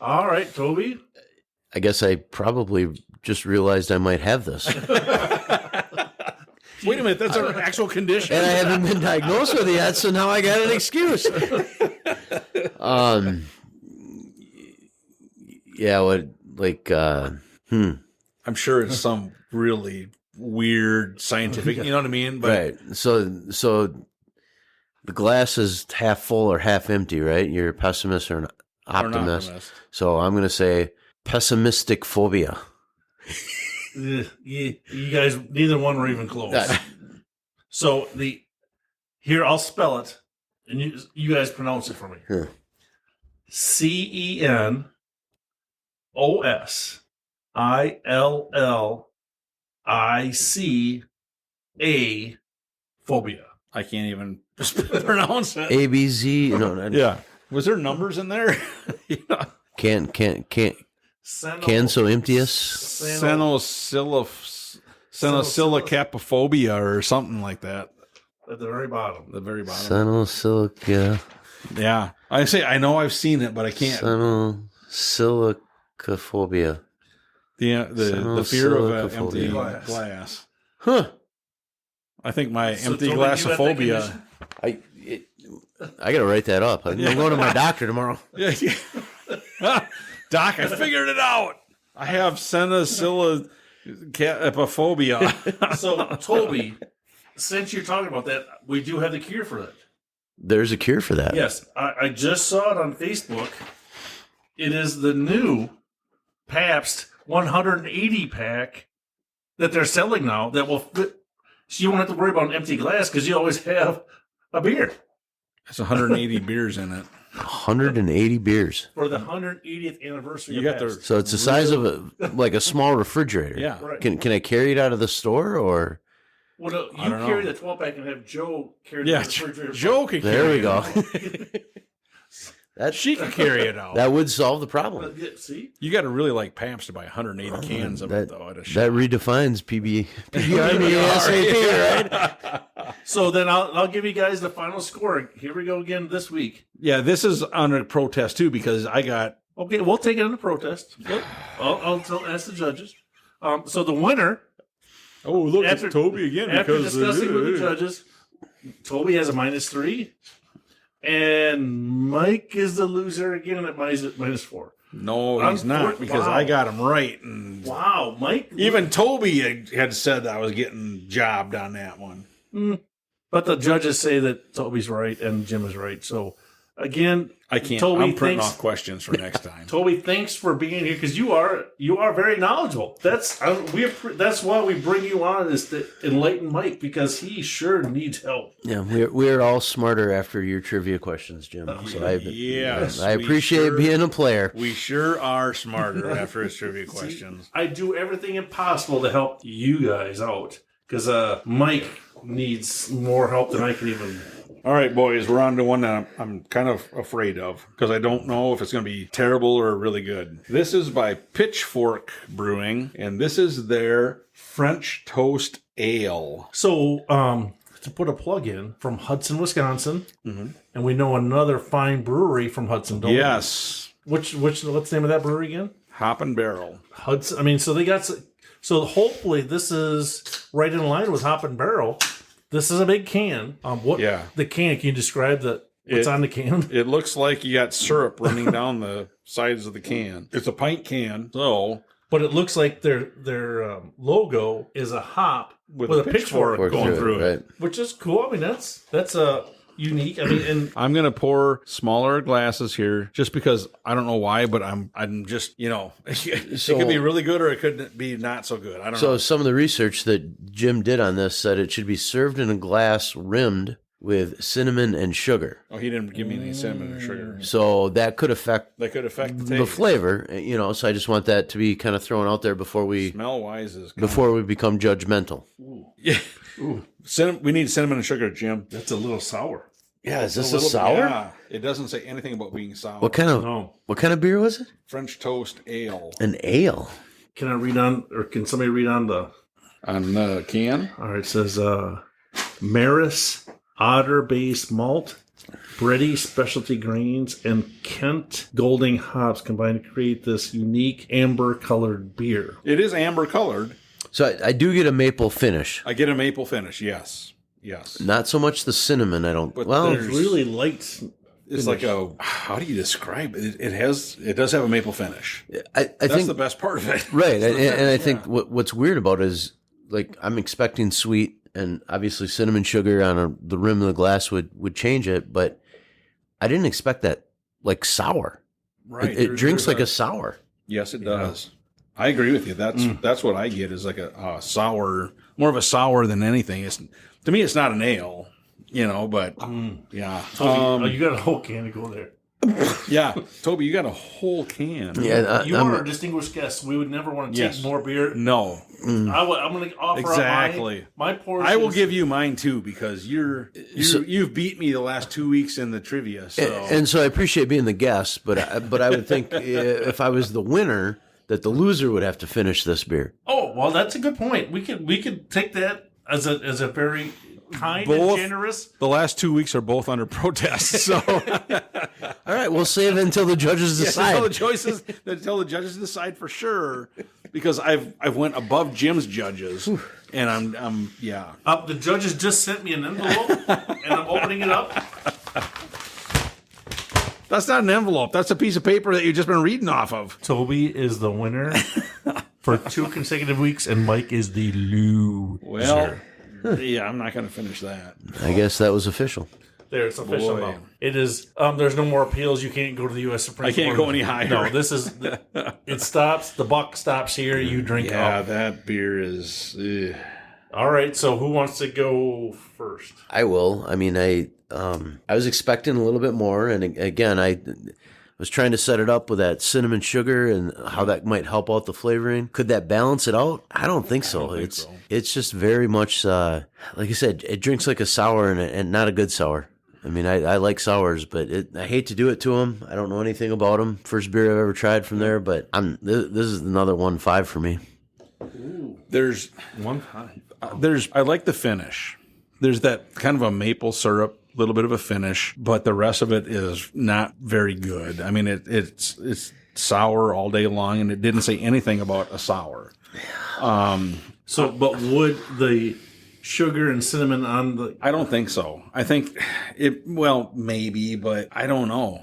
Speaker 3: All right, Toby.
Speaker 2: I guess I probably just realized I might have this.
Speaker 1: Wait a minute, that's an actual condition.
Speaker 2: And I haven't been diagnosed with it yet, so now I got an excuse.
Speaker 1: I'm sure it's some really weird scientific, you know what I mean? But
Speaker 2: right. So the glass is half full or half empty, right? You're a pessimist or an optimist. So I'm going to say pessimistic phobia.
Speaker 3: You guys, neither one were even close. So here I'll spell it, and you guys pronounce it for me.
Speaker 2: Sure.
Speaker 3: CENOSILLICA phobia.
Speaker 1: I can't even pronounce it.
Speaker 2: ABZ. No,
Speaker 1: Yeah. Was there numbers in there? Yeah.
Speaker 2: Can so emptius.
Speaker 1: Senosilicapophobia or something like that.
Speaker 3: At the very bottom.
Speaker 1: The very bottom.
Speaker 2: Senosilica.
Speaker 1: Yeah. I know I've seen it, but I can't.
Speaker 2: Senosilicaphobia.
Speaker 1: The fear of an empty glass.
Speaker 2: Huh.
Speaker 1: I think my empty glassophobia.
Speaker 2: I got to write that up. I'm going to my doctor tomorrow.
Speaker 1: Yeah. Doc, I figured it out. I have senosilicapophobia.
Speaker 3: So, Toby, since you're talking about that, we do have the cure for that.
Speaker 2: There's a cure for that.
Speaker 3: Yes, I just saw it on Facebook. It is the new Pabst 180 pack that they're selling now that will fit. So you won't have to worry about an empty glass because you always have a beer.
Speaker 1: There's 180 beers in it.
Speaker 2: 180 beers.
Speaker 3: For the 180th anniversary
Speaker 1: You
Speaker 3: of
Speaker 1: got
Speaker 3: Pabst.
Speaker 2: So it's the size of a small refrigerator.
Speaker 1: Yeah.
Speaker 3: Right.
Speaker 2: Can I carry it out of the store or?
Speaker 3: Well, no,
Speaker 1: I don't
Speaker 3: carry
Speaker 1: know.
Speaker 3: the 12-pack and have Joe carry
Speaker 1: Yeah,
Speaker 3: the refrigerator.
Speaker 1: Joe can
Speaker 2: There
Speaker 1: carry
Speaker 2: we go.
Speaker 1: She can carry it out.
Speaker 2: That would solve the problem.
Speaker 3: See?
Speaker 1: You got to really like Pabst to buy 180 cans of it, though. At a
Speaker 2: That
Speaker 1: shop.
Speaker 2: redefines PBR ASAP, right?
Speaker 3: So then I'll give you guys the final score. Here we go again this week.
Speaker 1: Yeah, this is under protest, too, because I got...
Speaker 3: Okay, we'll take it into protest. I'll ask the judges. So the winner,
Speaker 1: Oh, look,
Speaker 3: After-
Speaker 1: it's Toby again.
Speaker 3: after
Speaker 1: because
Speaker 3: discussing with the judges, Toby has a -3, and Mike is the loser again at -4.
Speaker 1: No, he's not, because
Speaker 3: Wow.
Speaker 1: I got him right. And
Speaker 3: Wow, Mike.
Speaker 1: even Toby had said I was getting jobbed on that one.
Speaker 3: But the judges say that Toby's right and Jim is right. So again,
Speaker 1: I can't.
Speaker 3: Toby,
Speaker 1: I'm printing
Speaker 3: thanks.
Speaker 1: off questions for next time.
Speaker 3: Toby, thanks for being here because you are very knowledgeable. That's why we bring you on, is to enlighten Mike, because he sure needs help.
Speaker 2: Yeah, we're all smarter after your trivia questions, Jim. So
Speaker 1: Yes,
Speaker 2: I
Speaker 1: we
Speaker 2: appreciate
Speaker 1: sure-
Speaker 2: being a player.
Speaker 1: We sure are smarter after his trivia questions.
Speaker 3: I do everything impossible to help you guys out because Mike needs more help than I can even.
Speaker 1: All right, boys, we're on to one that I'm kind of afraid of because I don't know if it's going to be terrible or really good. This is by Pitchfork Brewing, and this is their French Toast Ale.
Speaker 3: So, to put a plug in, from Hudson, Wisconsin, and we know another fine brewery from Hudson. Don't we?
Speaker 1: Yes,
Speaker 3: What's the name of that brewery again?
Speaker 1: Hop and Barrel.
Speaker 3: Hudson. I mean, so they got. So hopefully this is right in line with Hop and Barrel. This is a big can. The can? Can you describe what's on the can?
Speaker 1: It looks like you got syrup running down the sides of the can. It's a pint can, so
Speaker 3: But it looks like their logo is a hop with a pitchfork going through it,
Speaker 2: right?
Speaker 3: which is cool. I mean, that's a unique. I mean, and
Speaker 1: I'm gonna pour smaller glasses here, just because I don't know why, but I'm just it could be really good or it could be not so good. I don't know.
Speaker 2: So some of the research that Jim did on this said it should be served in a glass rimmed with cinnamon and sugar.
Speaker 1: Oh, he didn't give me any cinnamon or sugar.
Speaker 2: So that could affect
Speaker 1: That could affect the
Speaker 2: the
Speaker 1: taste.
Speaker 2: flavor, so I just want that to be kind of thrown out there before we
Speaker 1: Smell-wise is
Speaker 2: become judgmental.
Speaker 1: Yeah. We need cinnamon and sugar, Jim.
Speaker 3: that's a little sour.
Speaker 2: Yeah, is this
Speaker 1: A
Speaker 2: a
Speaker 1: little-
Speaker 2: sour?
Speaker 1: Yeah. It doesn't say anything about being sour.
Speaker 2: What kind of
Speaker 3: No.
Speaker 2: beer was it?
Speaker 1: French toast ale
Speaker 2: An ale.
Speaker 3: Can I read on, or can somebody read on the?
Speaker 1: on the can?
Speaker 3: All right, it says Maris Otter-based malt, bready specialty grains, and Kent Golding hops combined to create this unique amber-colored beer.
Speaker 1: It is amber colored.
Speaker 2: So I do get a maple finish.
Speaker 1: I get a maple finish. Yes.
Speaker 2: Not so much the cinnamon. I don't.
Speaker 1: But
Speaker 2: Well,
Speaker 1: there's-
Speaker 3: It's really light.
Speaker 1: It's like how do you describe it? It does have a maple finish.
Speaker 2: I
Speaker 1: That's
Speaker 2: think
Speaker 1: the best part of it.
Speaker 2: right, and I think what's weird about it is like I'm expecting sweet, and obviously cinnamon sugar on the rim of the glass would change it, but I didn't expect that like sour.
Speaker 1: Right.
Speaker 2: It drinks like a sour.
Speaker 1: Yes, it does. I agree with you. That's what I get is like a sour, more of a sour than anything. To me, it's not an ale, but yeah.
Speaker 3: Toby, you got a whole can to go there.
Speaker 1: Yeah. Toby, you got a whole can.
Speaker 2: Yeah,
Speaker 3: You are a distinguished guest. We would never want to take more beer.
Speaker 1: No.
Speaker 2: Mm.
Speaker 3: I'm going to offer
Speaker 1: Exactly.
Speaker 3: up my portion.
Speaker 1: I will give you mine too because you've beat me the last 2 weeks in the trivia. So
Speaker 2: and so I appreciate being the guest, but I would think if I was the winner, that the loser would have to finish this beer.
Speaker 3: Oh well, that's a good point. We could take that as a very kind and
Speaker 1: Both-
Speaker 3: generous.
Speaker 1: the last 2 weeks are both under protest. So
Speaker 2: All right, we'll save it until the judges decide.
Speaker 1: until the judges decide for sure. Because I've went above Jim's judges, and I'm yeah.
Speaker 3: The judges just sent me an envelope, and I'm opening it up.
Speaker 1: That's not an envelope. That's a piece of paper that you've just been reading off of.
Speaker 3: Toby is the winner for 2 consecutive weeks, and Mike is the loser.
Speaker 1: Well, yeah, I'm not going to finish that.
Speaker 2: I guess that was official.
Speaker 3: There, it's official
Speaker 1: Boy.
Speaker 3: now. It is. There's no more appeals. You can't go to the U.S. Supreme Court.
Speaker 1: I can't go any higher.
Speaker 3: No, this is. It stops. The buck stops here. You drink
Speaker 1: Yeah,
Speaker 3: up.
Speaker 1: that beer is.
Speaker 3: All right. So who wants to go first?
Speaker 2: I will. I mean, I was expecting a little bit more, and again, I was trying to set it up with that cinnamon sugar and how that might help out the flavoring. Could that balance it out? I don't think so. It's just very much like I said, it drinks like a sour and not a good sour. I mean, I like sours, but I hate to do it to them. I don't know anything about them. First beer I've ever tried from there, but this is another 1.5 for me.
Speaker 1: There's
Speaker 3: 1.5.
Speaker 1: I like the finish. There's that kind of a maple syrup, little bit of a finish, but the rest of it is not very good. I mean, it's sour all day long, and it didn't say anything about a sour.
Speaker 3: But would the sugar and cinnamon on the?
Speaker 1: I don't think so. I think maybe, but I don't know.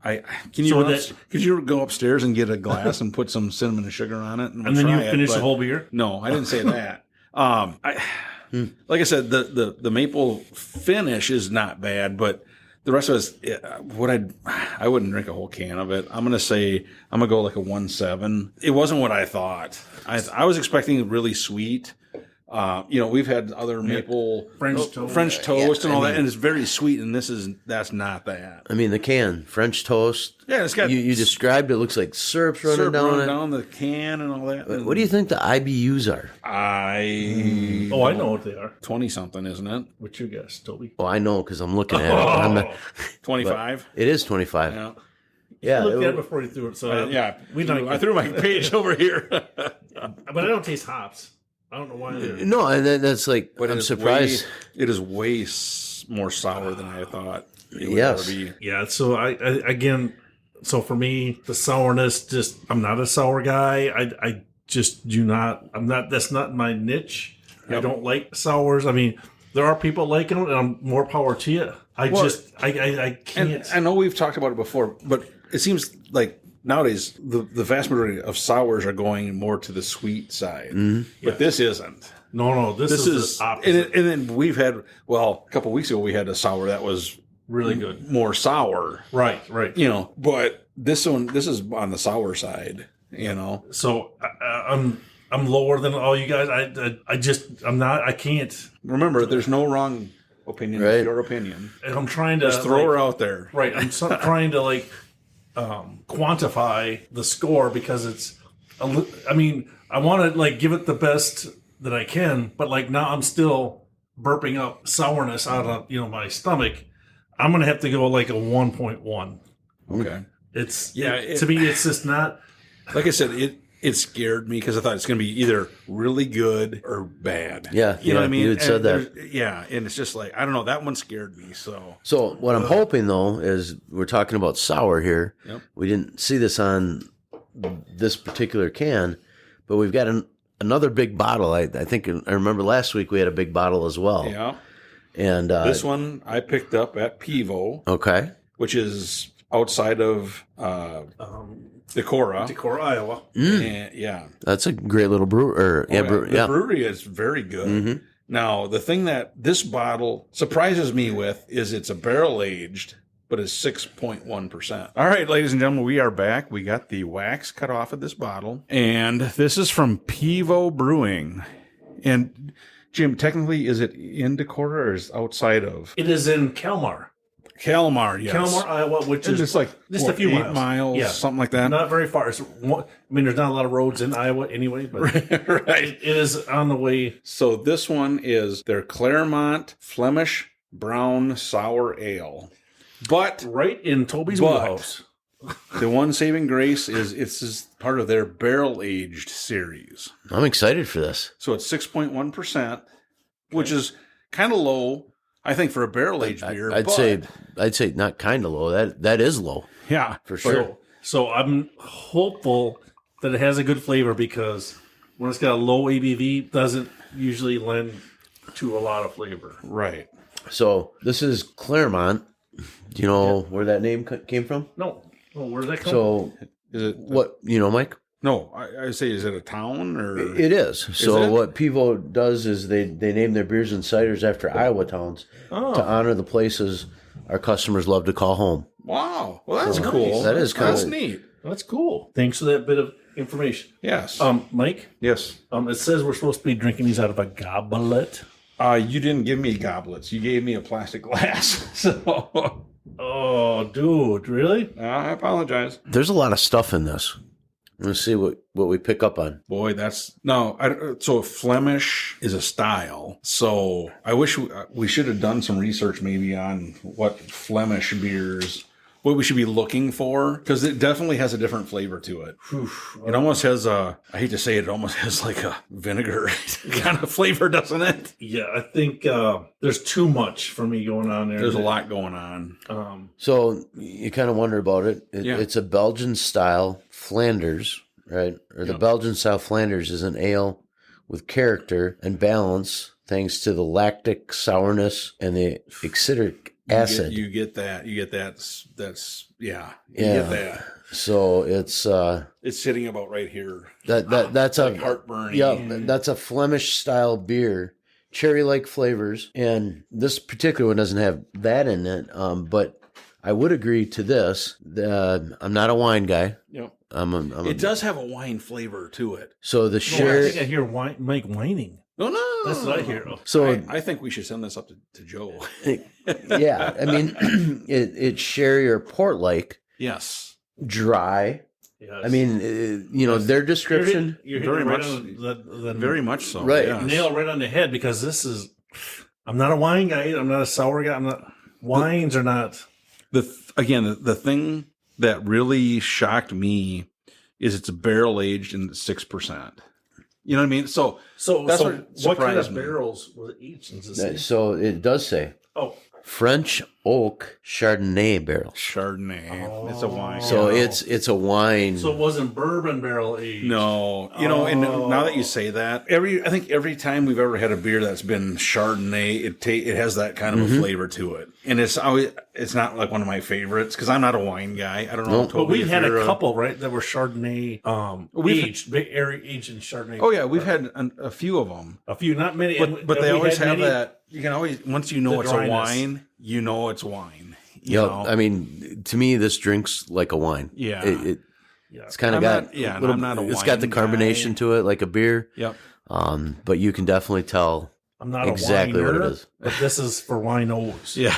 Speaker 1: Can you go upstairs and get a glass and put some cinnamon and sugar on it,
Speaker 3: And then you finish the whole beer?
Speaker 1: No, I didn't say that. Like I said, the maple finish is not bad, but the rest of it I wouldn't drink a whole can of it. I'm gonna go like a 1.7. It wasn't what I thought. I was expecting it really sweet. We've had other maple
Speaker 3: French toast.
Speaker 1: and all that, and it's very sweet. And that's not that.
Speaker 2: I mean, the can, French toast.
Speaker 1: Yeah, it's got
Speaker 2: You described it looks like syrup's running
Speaker 1: syrup
Speaker 2: down
Speaker 1: running
Speaker 2: it.
Speaker 1: down the can and all that.
Speaker 2: What do you think the IBUs are?
Speaker 1: I
Speaker 3: Oh, I know what they are.
Speaker 1: 20 something, isn't it?
Speaker 3: What's your guess, Toby?
Speaker 2: Well, I know because I'm looking at it. But I'm not,
Speaker 1: 25.
Speaker 2: it is 25.
Speaker 1: Yeah.
Speaker 2: Yeah,
Speaker 3: Look at it before you threw it. So
Speaker 1: Yeah,
Speaker 3: I
Speaker 1: threw my page over here.
Speaker 3: but I don't taste hops. I don't know why.
Speaker 2: No, and that's like I'm surprised.
Speaker 1: It is way more sour than I thought it would
Speaker 2: Yes.
Speaker 1: ever be.
Speaker 3: Yeah. So I again. So for me, the sourness. I'm not a sour guy. I just do not. I'm not. That's not my niche. I don't like sours. I mean, there are people liking them, and I'm more power to you. I can't.
Speaker 1: And I know we've talked about it before, but it seems like nowadays the vast majority of sours are going more to the sweet side. But this isn't.
Speaker 3: No. This is the opposite.
Speaker 1: And then we've had, a couple weeks ago we had a sour that was
Speaker 3: Really good.
Speaker 1: more sour.
Speaker 3: Right.
Speaker 1: But this is on the sour side,
Speaker 3: So I'm lower than all you guys. I can't.
Speaker 1: Remember, there's no wrong opinion.
Speaker 2: Right.
Speaker 1: It's your opinion.
Speaker 3: And I'm trying to
Speaker 1: Just throw her out there.
Speaker 3: Right. I'm trying to quantify the score because I want to give it the best that I can, but now I'm still burping up sourness out of my stomach. I'm gonna have to go a 1.1.
Speaker 1: Okay.
Speaker 3: To me, it's just not.
Speaker 1: Like I said, it scared me because I thought it's going to be either really good or bad.
Speaker 2: Yeah,
Speaker 1: you know what I mean.
Speaker 2: You had said that.
Speaker 1: Yeah, and it's just I don't know. That one scared me.
Speaker 2: So what I'm hoping though is we're talking about sour here.
Speaker 1: Yep.
Speaker 2: We didn't see this on this particular can, but we've got another big bottle. I think I remember last week we had a big bottle as well.
Speaker 1: Yeah.
Speaker 2: And
Speaker 1: this one I picked up at Pivo.
Speaker 2: Okay.
Speaker 1: Which is outside of
Speaker 3: Decorah, Iowa.
Speaker 1: And, yeah.
Speaker 2: That's a great little brewer.
Speaker 1: The brewery is very good.
Speaker 2: Mm-hmm.
Speaker 1: Now, the thing that this bottle surprises me with is it's a barrel aged, but it's 6.1%. All right, ladies and gentlemen, we are back. We got the wax cut off of this bottle. And this is from Pivo Brewing. And Jim, technically, is it in Decorah or is it outside of?
Speaker 3: It is in Kalmar.
Speaker 1: Kalmar, yes.
Speaker 3: Kalmar, Iowa, which is
Speaker 1: just
Speaker 3: a few
Speaker 1: 8 miles, something like that.
Speaker 3: Not very far. There's not a lot of roads in Iowa anyway, but
Speaker 1: right.
Speaker 3: It is on the way.
Speaker 1: So this one is their Clarmont Flemish Brown Sour Ale. But
Speaker 3: right in Toby's wheelhouse.
Speaker 1: The one saving grace is it's part of their barrel aged series.
Speaker 2: I'm excited for this.
Speaker 1: So it's 6.1%, which is kind of low, I think, for a barrel aged beer.
Speaker 2: I'd say not kind of low. That is low.
Speaker 1: Yeah,
Speaker 2: for sure.
Speaker 3: So I'm hopeful that it has a good flavor because when it's got a low ABV, it doesn't usually lend to a lot of flavor.
Speaker 1: Right.
Speaker 2: So this is Clarmont. Do you know where that name came from?
Speaker 3: No. Well, where did that come
Speaker 2: from?
Speaker 3: from?
Speaker 1: Is it
Speaker 2: what Mike?
Speaker 1: No, I say, is it a town or?
Speaker 2: It is. So what Pivo does is they name their beers and ciders after Iowa towns to honor the places our customers love to call home.
Speaker 1: Wow. Well, that's cool.
Speaker 2: That is kind of
Speaker 1: neat.
Speaker 3: That's cool. Thanks for that bit of information.
Speaker 1: Yes.
Speaker 3: Mike?
Speaker 1: Yes.
Speaker 3: It says we're supposed to be drinking these out of a goblet.
Speaker 1: You didn't give me goblets. You gave me a plastic glass. So.
Speaker 3: Oh, dude, really?
Speaker 1: I apologize.
Speaker 2: There's a lot of stuff in this. Let's see what we pick up on.
Speaker 1: Boy, so Flemish is a style. So I wish we should have done some research maybe on what Flemish beers, what we should be looking for, because it definitely has a different flavor to it. It almost has I hate to say it almost has like a vinegar kind of flavor, doesn't it?
Speaker 3: Yeah, I think there's too much for me going on there.
Speaker 1: There's a lot going on.
Speaker 2: So you kind of wonder about it. It's a Belgian style Flanders, right? Or the Belgian style Flanders is an ale with character and balance thanks to the lactic sourness and the acidic acid.
Speaker 1: You get that. You get that. You get that.
Speaker 2: So it's
Speaker 1: sitting about right here.
Speaker 2: That's
Speaker 1: like
Speaker 2: a
Speaker 1: heartburn.
Speaker 2: Yeah, that's a Flemish style beer. Cherry-like flavors, and this particular one doesn't have that in it. But I would agree to this. I'm not a wine guy.
Speaker 1: Yep.
Speaker 2: It
Speaker 1: does have a wine flavor to it.
Speaker 3: I
Speaker 2: So
Speaker 3: think I hear Mike whining.
Speaker 1: No.
Speaker 3: That's what I hear.
Speaker 2: So
Speaker 1: I think we should send this up to Joe.
Speaker 2: Yeah, I mean, it's sherry or port like.
Speaker 1: Yes.
Speaker 2: Dry.
Speaker 3: Yes.
Speaker 2: I mean, their description.
Speaker 3: You're
Speaker 1: very
Speaker 3: right
Speaker 1: much,
Speaker 3: on
Speaker 1: very much so.
Speaker 2: Right.
Speaker 1: Yes.
Speaker 3: Nail right on the head because this is. I'm not a wine guy. I'm not a sour guy. Wines are not.
Speaker 1: The thing that really shocked me is it's barrel aged in 6%. You know what I mean? So
Speaker 3: So
Speaker 1: that's
Speaker 3: what kind of
Speaker 1: me.
Speaker 3: barrels was it aged in?
Speaker 2: So it does say.
Speaker 3: Oh,
Speaker 2: French oak Chardonnay barrel.
Speaker 1: Chardonnay. It's a wine.
Speaker 2: So it's a wine.
Speaker 3: So it wasn't bourbon barrel aged.
Speaker 1: No, and now that you say that, I think every time we've ever had a beer that's been Chardonnay, it has that kind of a flavor to it, and it's not like one of my favorites because I'm not a wine guy. I don't know.
Speaker 3: But we had a couple, right, that were Chardonnay aged in Chardonnay.
Speaker 1: Oh yeah, we've had a few of them.
Speaker 3: A few, not many,
Speaker 1: but they always have that. You can always once you know it's a wine, you know it's wine. You know?
Speaker 2: I mean, to me, this drinks like a wine.
Speaker 1: Yeah.
Speaker 2: It's kind of got
Speaker 1: I'm not a wine
Speaker 2: it's got the carbonation
Speaker 1: guy.
Speaker 2: to it like a beer.
Speaker 1: Yep.
Speaker 2: But you can definitely tell
Speaker 3: I'm not
Speaker 2: exactly
Speaker 3: a winer,
Speaker 2: what it is.
Speaker 3: but this is for winos.
Speaker 1: Yeah.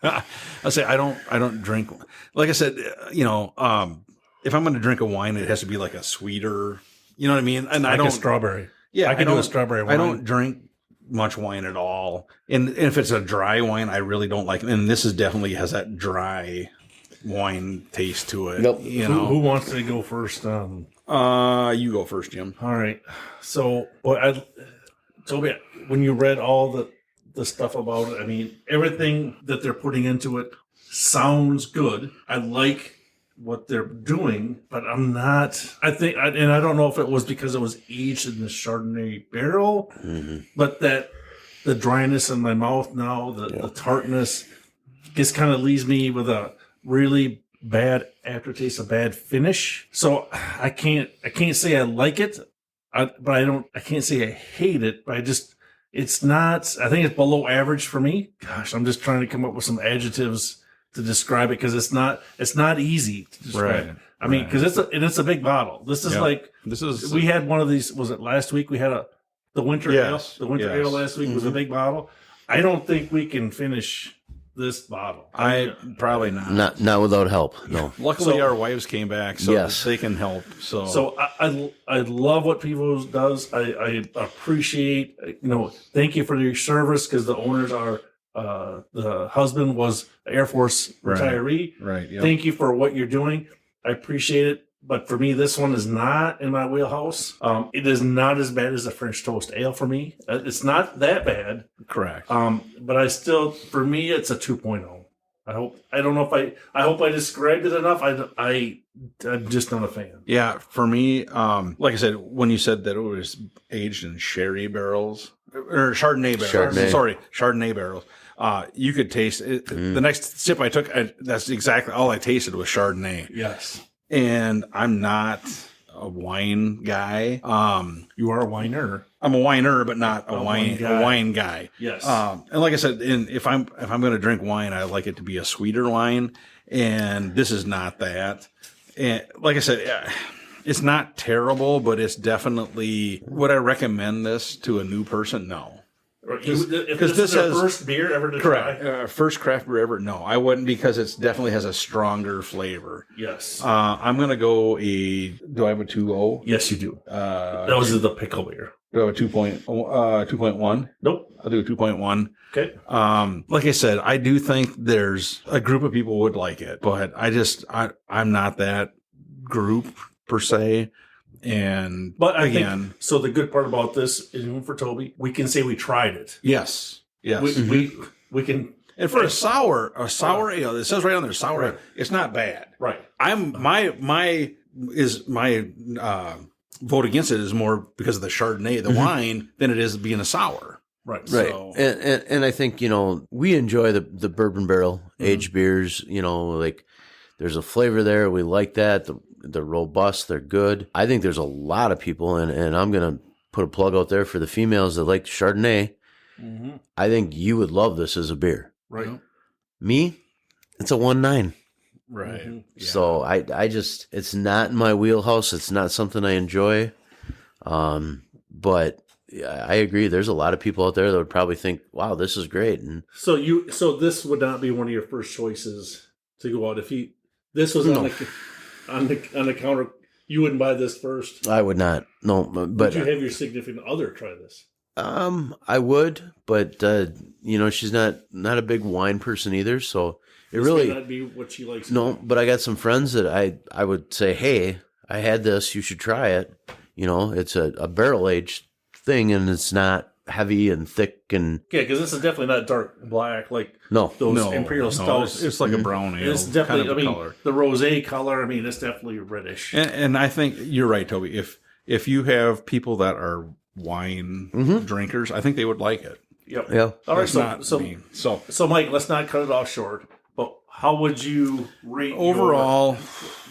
Speaker 1: I say I don't drink. Like I said, if I'm going to drink a wine, it has to be like a sweeter. You know what I mean? And
Speaker 3: Like
Speaker 1: I don't
Speaker 3: a strawberry.
Speaker 1: Yeah,
Speaker 3: I can do a strawberry wine.
Speaker 1: I don't drink much wine at all, and if it's a dry wine, I really don't like it. And this definitely has that dry wine taste to it.
Speaker 2: Nope.
Speaker 3: Who wants to go first?
Speaker 1: You go first, Jim.
Speaker 3: All right. So, Toby, when you read all the stuff about it, I mean, everything that they're putting into it sounds good. I like what they're doing, but I'm not. I don't know if it was because it was aged in the Chardonnay barrel, but that the dryness in my mouth now, the tartness, just kind of leaves me with a really bad aftertaste, a bad finish. So I can't say I like it, but I can't say I hate it. But it's not. I think it's below average for me. Gosh, I'm just trying to come up with some adjectives to describe it because it's not easy to describe.
Speaker 1: Right.
Speaker 3: I mean, because it's a big bottle. This is we had one of these. Was it last week? We had the winter ale. The winter ale last week was a big bottle. I don't think we can finish this bottle.
Speaker 1: Probably not.
Speaker 2: Not without help. No.
Speaker 1: Luckily, our wives came back, so they can help. So
Speaker 3: I love what Pivo does. I appreciate. Thank you for your service because the owners are. The husband was an Air Force retiree.
Speaker 1: Right. Yep.
Speaker 3: Thank you for what you're doing. I appreciate it. But for me, this one is not in my wheelhouse. It is not as bad as a French toast ale for me. It's not that bad.
Speaker 1: Correct.
Speaker 3: But for me, it's a 2.0. I hope I described it enough. I'm just not a fan.
Speaker 1: Yeah, for me, like I said, when you said that it was aged in sherry barrels or Chardonnay barrels, Chardonnay barrels, you could taste it. The next sip I took, that's exactly all I tasted was Chardonnay.
Speaker 3: Yes,
Speaker 1: and I'm not a wine guy.
Speaker 3: You are a whiner.
Speaker 1: I'm a whiner, but not a wine guy.
Speaker 3: Yes.
Speaker 1: And like I said, if I'm going to drink wine, I like it to be a sweeter wine, and this is not that. And like I said, it's not terrible, but it's definitely. Would I recommend this to a new person? No.
Speaker 3: Because this is their first beer ever to try?
Speaker 1: First craft beer ever? No, I wouldn't because it definitely has a stronger flavor.
Speaker 3: Yes.
Speaker 1: I'm going to go do I have a 2.0?
Speaker 3: Yes, you do. That was the Pickel beer.
Speaker 1: Do I have a 2.1?
Speaker 3: Nope.
Speaker 1: I'll do a 2.1.
Speaker 3: Okay.
Speaker 1: Like I said, I do think there's a group of people would like it, but I'm not that group per se. But I think, so the good part about this is even for Toby, we can say we tried it. Yes.
Speaker 3: We can.
Speaker 1: And for a sour ale, it says right on there, sour ale, it's not bad.
Speaker 3: Right.
Speaker 1: My vote against it is more because of the Chardonnay, the wine, than it is being a sour.
Speaker 3: Right.
Speaker 2: Right.
Speaker 1: So,
Speaker 2: and I think, we enjoy the bourbon barrel aged beers, like there's a flavor there. We like that. They're robust. They're good. I think there's a lot of people, and I'm going to put a plug out there for the females that like Chardonnay. Mm-hmm. I think you would love this as a beer.
Speaker 3: Right.
Speaker 2: Me, it's a 1.9.
Speaker 1: Right.
Speaker 3: Mm-hmm.
Speaker 2: Yeah. So I just, it's not in my wheelhouse. It's not something I enjoy. But I agree. There's a lot of people out there that would probably think, wow, this is great. And
Speaker 3: so this would not be one of your first choices to go out if this was on the counter. You wouldn't buy this first.
Speaker 2: I would not. No, but
Speaker 3: would you have your significant other try this?
Speaker 2: I would, but she's not a big wine person either. So this really
Speaker 3: may not be what she likes.
Speaker 2: No, but I got some friends that I would say, hey, I had this. You should try it. It's a barrel aged thing, and it's not heavy and thick and
Speaker 3: Yeah, because this is definitely not dark black like
Speaker 2: no.
Speaker 3: those Imperial Stouts.
Speaker 1: It's like a brown ale.
Speaker 3: It's definitely,
Speaker 1: kind of color.
Speaker 3: the rosé color, it's definitely reddish.
Speaker 1: And I think you're right, Toby. If you have people that are wine drinkers, I think they would like it.
Speaker 3: Yep.
Speaker 2: Yeah.
Speaker 3: All right.
Speaker 1: That's not me.
Speaker 3: So Mike, let's not cut it off short. But how would you rate
Speaker 1: Overall,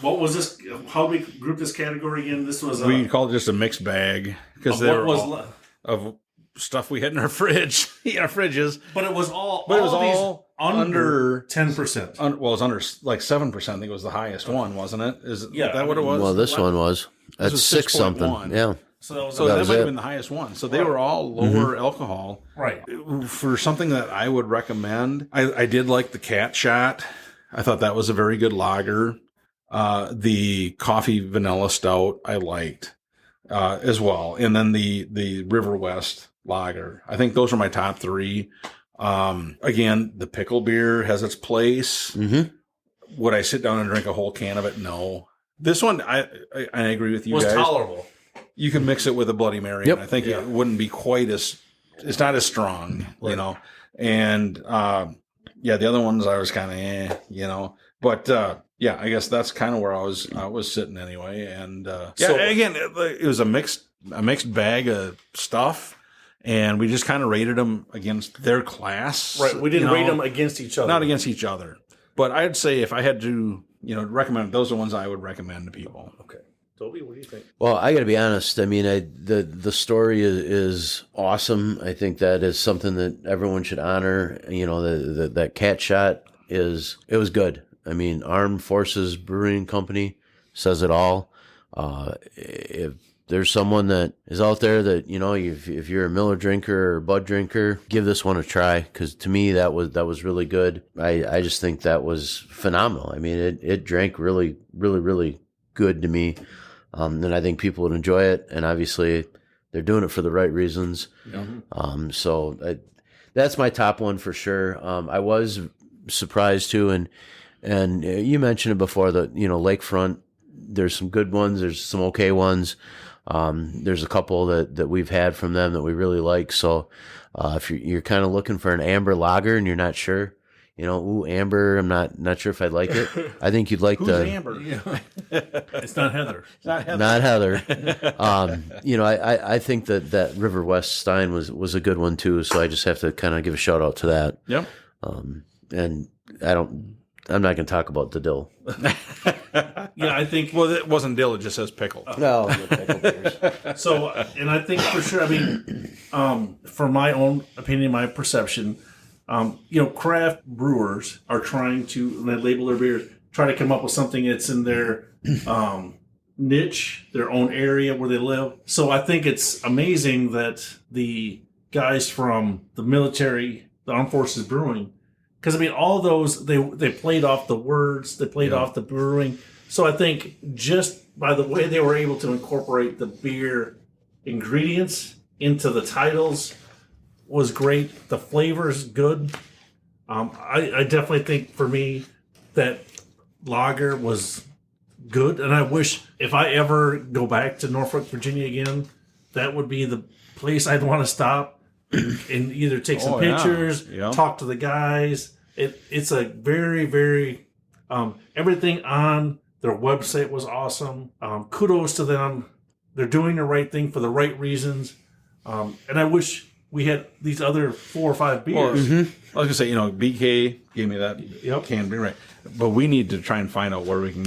Speaker 3: what was this? How do we group this category again? This was
Speaker 1: we call it just a mixed bag because there was of stuff we had in our fridge, in our fridges.
Speaker 3: But it was all.
Speaker 1: But it was all under
Speaker 3: 10%.
Speaker 1: Well, it was under like 7%. I think it was the highest one, wasn't it? Is
Speaker 3: Yeah,
Speaker 1: that what it was?
Speaker 2: Well, this one was. That's
Speaker 1: was
Speaker 2: 6 something.
Speaker 1: 6.1.
Speaker 2: Yeah.
Speaker 3: So that was
Speaker 1: So that
Speaker 2: was
Speaker 1: might
Speaker 2: it.
Speaker 1: have been the highest one. So they were all lower alcohol.
Speaker 3: right.
Speaker 1: For something that I would recommend, I did like the Cat Shot. I thought that was a very good lager. The Coffee Vanilla Stout I liked as well. And then the Riverwest lager. I think those are my top 3. Again, the Pickel beer has its place.
Speaker 2: Mm-hmm.
Speaker 1: Would I sit down and drink a whole can of it? No. This one, I agree with you
Speaker 3: Was
Speaker 1: guys.
Speaker 3: tolerable.
Speaker 1: You can mix it with a Bloody Mary.
Speaker 2: Yep.
Speaker 1: And I think it wouldn't be quite as, it's not as strong, you know. And, the other ones I was kind of, But, I guess that's kind of where I was sitting anyway. And, again, it was a mixed bag of stuff. And we just kind of rated them against their class.
Speaker 3: Right. We didn't rate them against each other.
Speaker 1: Not against each other. But I'd say if I had to, recommend, those are the ones I would recommend to people.
Speaker 3: Okay. Toby, what do you think?
Speaker 2: Well, I got to be honest. The story is awesome. I think that is something that everyone should honor. That Cat Shot it was good. Armed Forces Brewing Company says it all. If there's someone that is out there that, if you're a Miller drinker or Bud drinker, give this one a try. Cause to me, that was really good. I just think that was phenomenal. It drank really, really, really good to me. And I think people would enjoy it. And obviously they're doing it for the right reasons. So that's my top one for sure. I was surprised too. And you mentioned it before that, Lakefront, there's some good ones. There's some okay ones. There's a couple that we've had from them that we really like. So, if you're kind of looking for an amber lager and you're not sure, amber, I'm not sure if I'd like it. I think you'd like
Speaker 1: Who's Amber?
Speaker 3: It's not Heather.
Speaker 2: Not Heather. I think that Riverwest Stein was a good one too. So I just have to kind of give a shout out to that.
Speaker 1: Yep.
Speaker 2: And I'm not going to talk about the dill.
Speaker 3: I think.
Speaker 1: Well, it wasn't dill. It just says pickle.
Speaker 2: No, the pickle beers.
Speaker 3: So, and I think for sure, for my own opinion, my perception, craft brewers are trying to, when they label their beers, try to come up with something that's in their niche, their own area where they live. So I think it's amazing that the guys from the military, the Armed Forces Brewing, because all those they played off the words, they played off the brewing. So I think just by the way they were able to incorporate the beer ingredients into the titles was great. The flavor's good. I definitely think for me that lager was good, and I wish if I ever go back to Norfolk, Virginia again, that would be the place I'd want to stop and either take some pictures, talk to the guys. It's a very, very everything on their website was awesome. Kudos to them. They're doing the right thing for the right reasons. And I wish we had these other 4 or 5 beers.
Speaker 1: I was gonna say, BK gave me that canned beer, right? But we need to try and find out where we can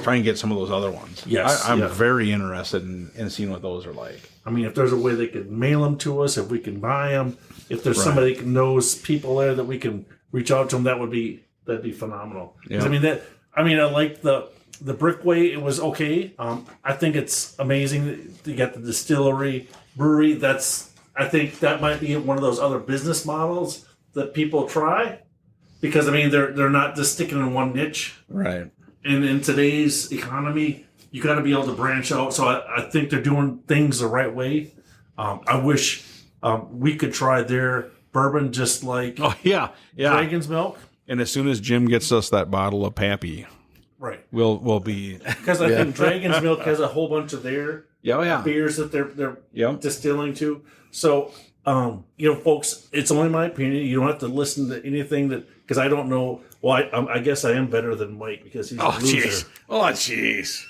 Speaker 1: try and get some of those other ones.
Speaker 3: Yes,
Speaker 1: I'm very interested in seeing what those are like.
Speaker 3: If there's a way they could mail them to us, if we can buy them, if there's somebody that knows people there that we can reach out to them, that'd be phenomenal.
Speaker 1: Yeah.
Speaker 3: I like the Brickway. It was okay. I think it's amazing that you got the distillery, brewery. I think that might be one of those other business models that people try, because they're not just sticking in one niche.
Speaker 1: Right.
Speaker 3: And in today's economy, you got to be able to branch out. So I think they're doing things the right way. I wish we could try their bourbon just like Dragon's Milk.
Speaker 1: And as soon as Jim gets us that bottle of Pappy,
Speaker 3: right,
Speaker 1: we'll be,
Speaker 3: because I think Dragon's Milk has a whole bunch of their beers that they're distilling to. So Folks, it's only my opinion. You don't have to listen to anything because I don't know. Well, I guess I am better than Mike because he's a loser.
Speaker 1: Jeez.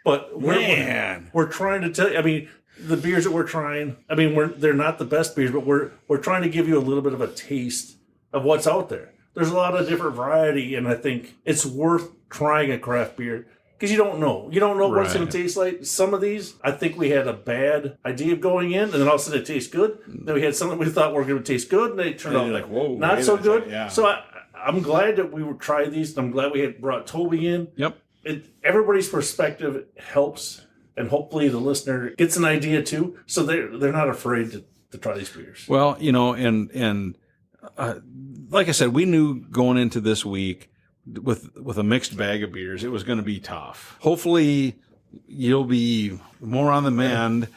Speaker 3: But we're trying to tell you. I mean, the beers that we're trying. I mean, they're not the best beers, but we're trying to give you a little bit of a taste of what's out there. There's a lot of different variety, and I think it's worth trying a craft beer. Because you don't know. You don't know what it's going to taste like. Some of these, I think we had a bad idea of going in, and then all of a sudden it tastes good. Then we had something we thought were going to taste good, and they turned out like, whoa, not so good. Yeah. So I'm glad that we would try these. I'm glad we had brought Toby in.
Speaker 1: Yep.
Speaker 3: Everybody's perspective helps, and hopefully the listener gets an idea too, so they're not afraid to try these beers.
Speaker 1: Well, and like I said, we knew going into this week, with a mixed bag of beers, it was going to be tough. Hopefully, you'll be more on the mend,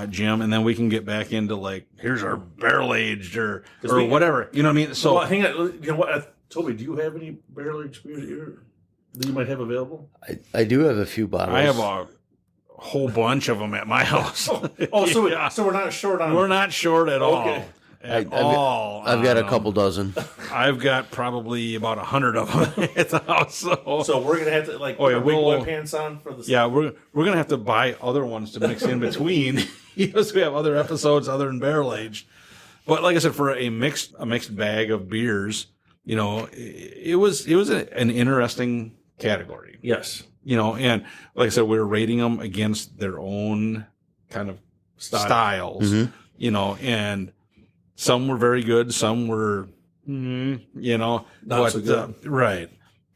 Speaker 1: Jim, and then we can get back into like, here's our barrel aged or whatever. You know what I mean? So,
Speaker 3: well, hang on. You know what, Toby? Do you have any barrel aged beers that you might have available?
Speaker 2: I do have a few bottles.
Speaker 1: I have a whole bunch of them at my house.
Speaker 3: So we're not short on.
Speaker 1: We're not short at all.
Speaker 3: Okay.
Speaker 1: I've got
Speaker 2: a couple dozen.
Speaker 1: I've got probably about 100 of them at the house.
Speaker 3: So we're gonna have to put big wet pants on for the.
Speaker 1: Yeah, we're gonna have to buy other ones to mix in between. Because we have other episodes other than barrel aged. But like I said, for a mixed bag of beers, it was an interesting category.
Speaker 3: Yes.
Speaker 1: And like I said, we were rating them against their own kind of styles. Mm-hmm. And some were very good. Some were,
Speaker 3: not so good.
Speaker 1: Right.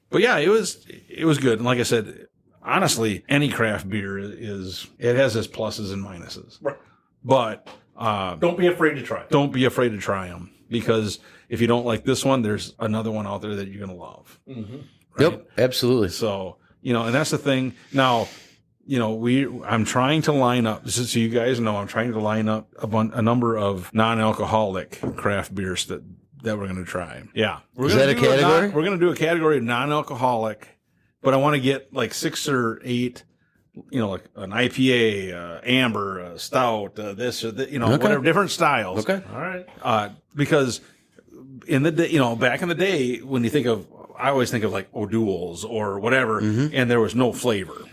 Speaker 1: But yeah, it was good. And like I said, honestly, any craft beer it has its pluses and minuses.
Speaker 3: Right.
Speaker 1: But
Speaker 3: don't be afraid to try.
Speaker 1: Don't be afraid to try them, because if you don't like this one, there's another one out there that you're going to love.
Speaker 3: Mm-hmm.
Speaker 2: Right? Yep, absolutely.
Speaker 1: So, and that's the thing. Now, I'm trying to line up, so you guys know, I'm trying to line up a number of non-alcoholic craft beers that we're going to try. Yeah.
Speaker 2: Is that a category?
Speaker 1: We're going to do a category of non-alcoholic, but I want to get like 6 or 8, like an IPA, amber, stout, this or that, whatever, different styles.
Speaker 2: Okay.
Speaker 3: All right.
Speaker 1: Because in the day, back in the day, when you think of, I always think of like O'Doul's or whatever, and there was no flavor.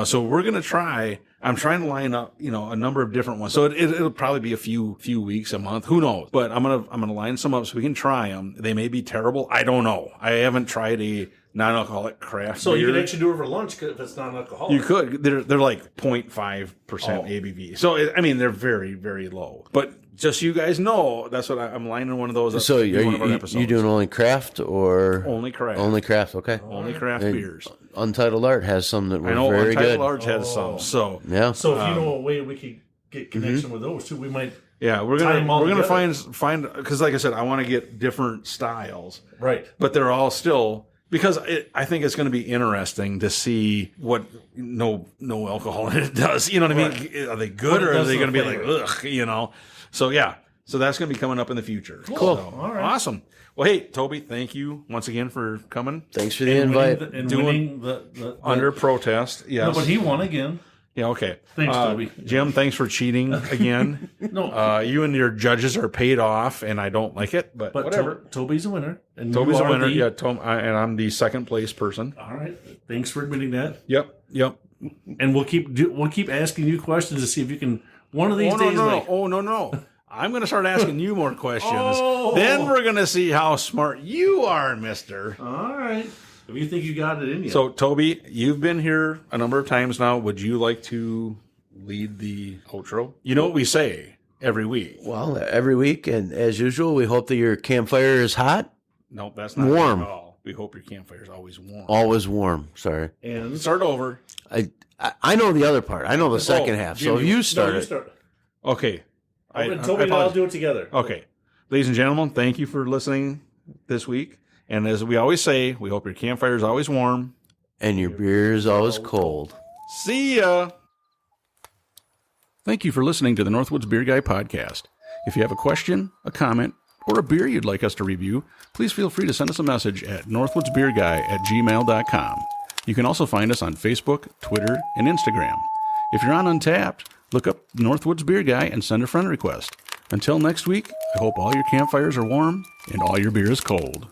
Speaker 1: So we're going to try, I'm trying to line up, a number of different ones. So it'll probably be a few weeks, a month, who knows? But I'm going to line some up so we can try them. They may be terrible. I don't know. I haven't tried a non-alcoholic craft beer.
Speaker 3: You could actually do it for lunch if it's non-alcoholic.
Speaker 1: You could. They're like 0.5% ABV. So, they're very, very low. But just so you guys know, that's what I'm lining one of those up.
Speaker 2: So are you doing only craft or?
Speaker 1: Only craft.
Speaker 2: Only craft, okay.
Speaker 1: Only craft beers.
Speaker 2: Untitled Art has some that were very
Speaker 1: Untitled
Speaker 2: good.
Speaker 1: Art has some. So,
Speaker 2: yeah.
Speaker 3: So if you know a way we could get connection with those two, we might.
Speaker 1: Yeah, we're gonna find because, like I said, I want to get different styles.
Speaker 3: Right.
Speaker 1: But they're all still, because I think it's going to be interesting to see what no alcohol in it does. You know what I mean? Are they good, or are they going to be like ugh? So yeah. So that's going to be coming up in the future.
Speaker 2: Cool.
Speaker 1: So,
Speaker 3: all right.
Speaker 1: Awesome. Well, hey, Toby, thank you once again for coming.
Speaker 2: Thanks for the invite.
Speaker 3: Winning the
Speaker 1: under protest. Yes.
Speaker 3: No, but he won again.
Speaker 1: Yeah, okay.
Speaker 3: Thanks, Toby.
Speaker 1: Jim, thanks for cheating again.
Speaker 3: No.
Speaker 1: You and your judges are paid off, and I don't like it, but whatever.
Speaker 3: Toby's a winner. And
Speaker 1: Toby's a winner. Yeah, and I'm the second place person.
Speaker 3: All right. Thanks for admitting that.
Speaker 1: Yep.
Speaker 3: And we'll keep asking you questions to see if you can one of these days.
Speaker 1: No. I'm going to start asking you more questions. Then we're going to see how smart you are, mister.
Speaker 3: All right. If you think you got it in you.
Speaker 1: So, Toby, you've been here a number of times now. Would you like to lead the outro? You know what we say every week.
Speaker 2: Well, every week, and as usual, we hope that your campfire is hot.
Speaker 1: No, that's not
Speaker 2: warm
Speaker 1: at all. We hope your campfire is always warm.
Speaker 2: Always warm. Sorry.
Speaker 1: And start over.
Speaker 2: I know the other part. I know the second half.
Speaker 3: Jimmy,
Speaker 2: so you start.
Speaker 3: You start.
Speaker 1: Okay.
Speaker 3: Toby and I'll do it together.
Speaker 1: Okay. Ladies and gentlemen, thank you for listening this week. And as we always say, we hope your campfire is always warm.
Speaker 2: And your beer is always cold.
Speaker 1: See ya. Thank you for listening to the Northwoods Beer Guy podcast. If you have a question, a comment, or a beer you'd like us to review, please feel free to send us a message at northwoodsbeerguy@gmail.com. You can also find us on Facebook, Twitter, and Instagram. If you're on Untappd, look up Northwoods Beer Guy and send a friend request. Until next week, I hope all your campfires are warm and all your beer is cold.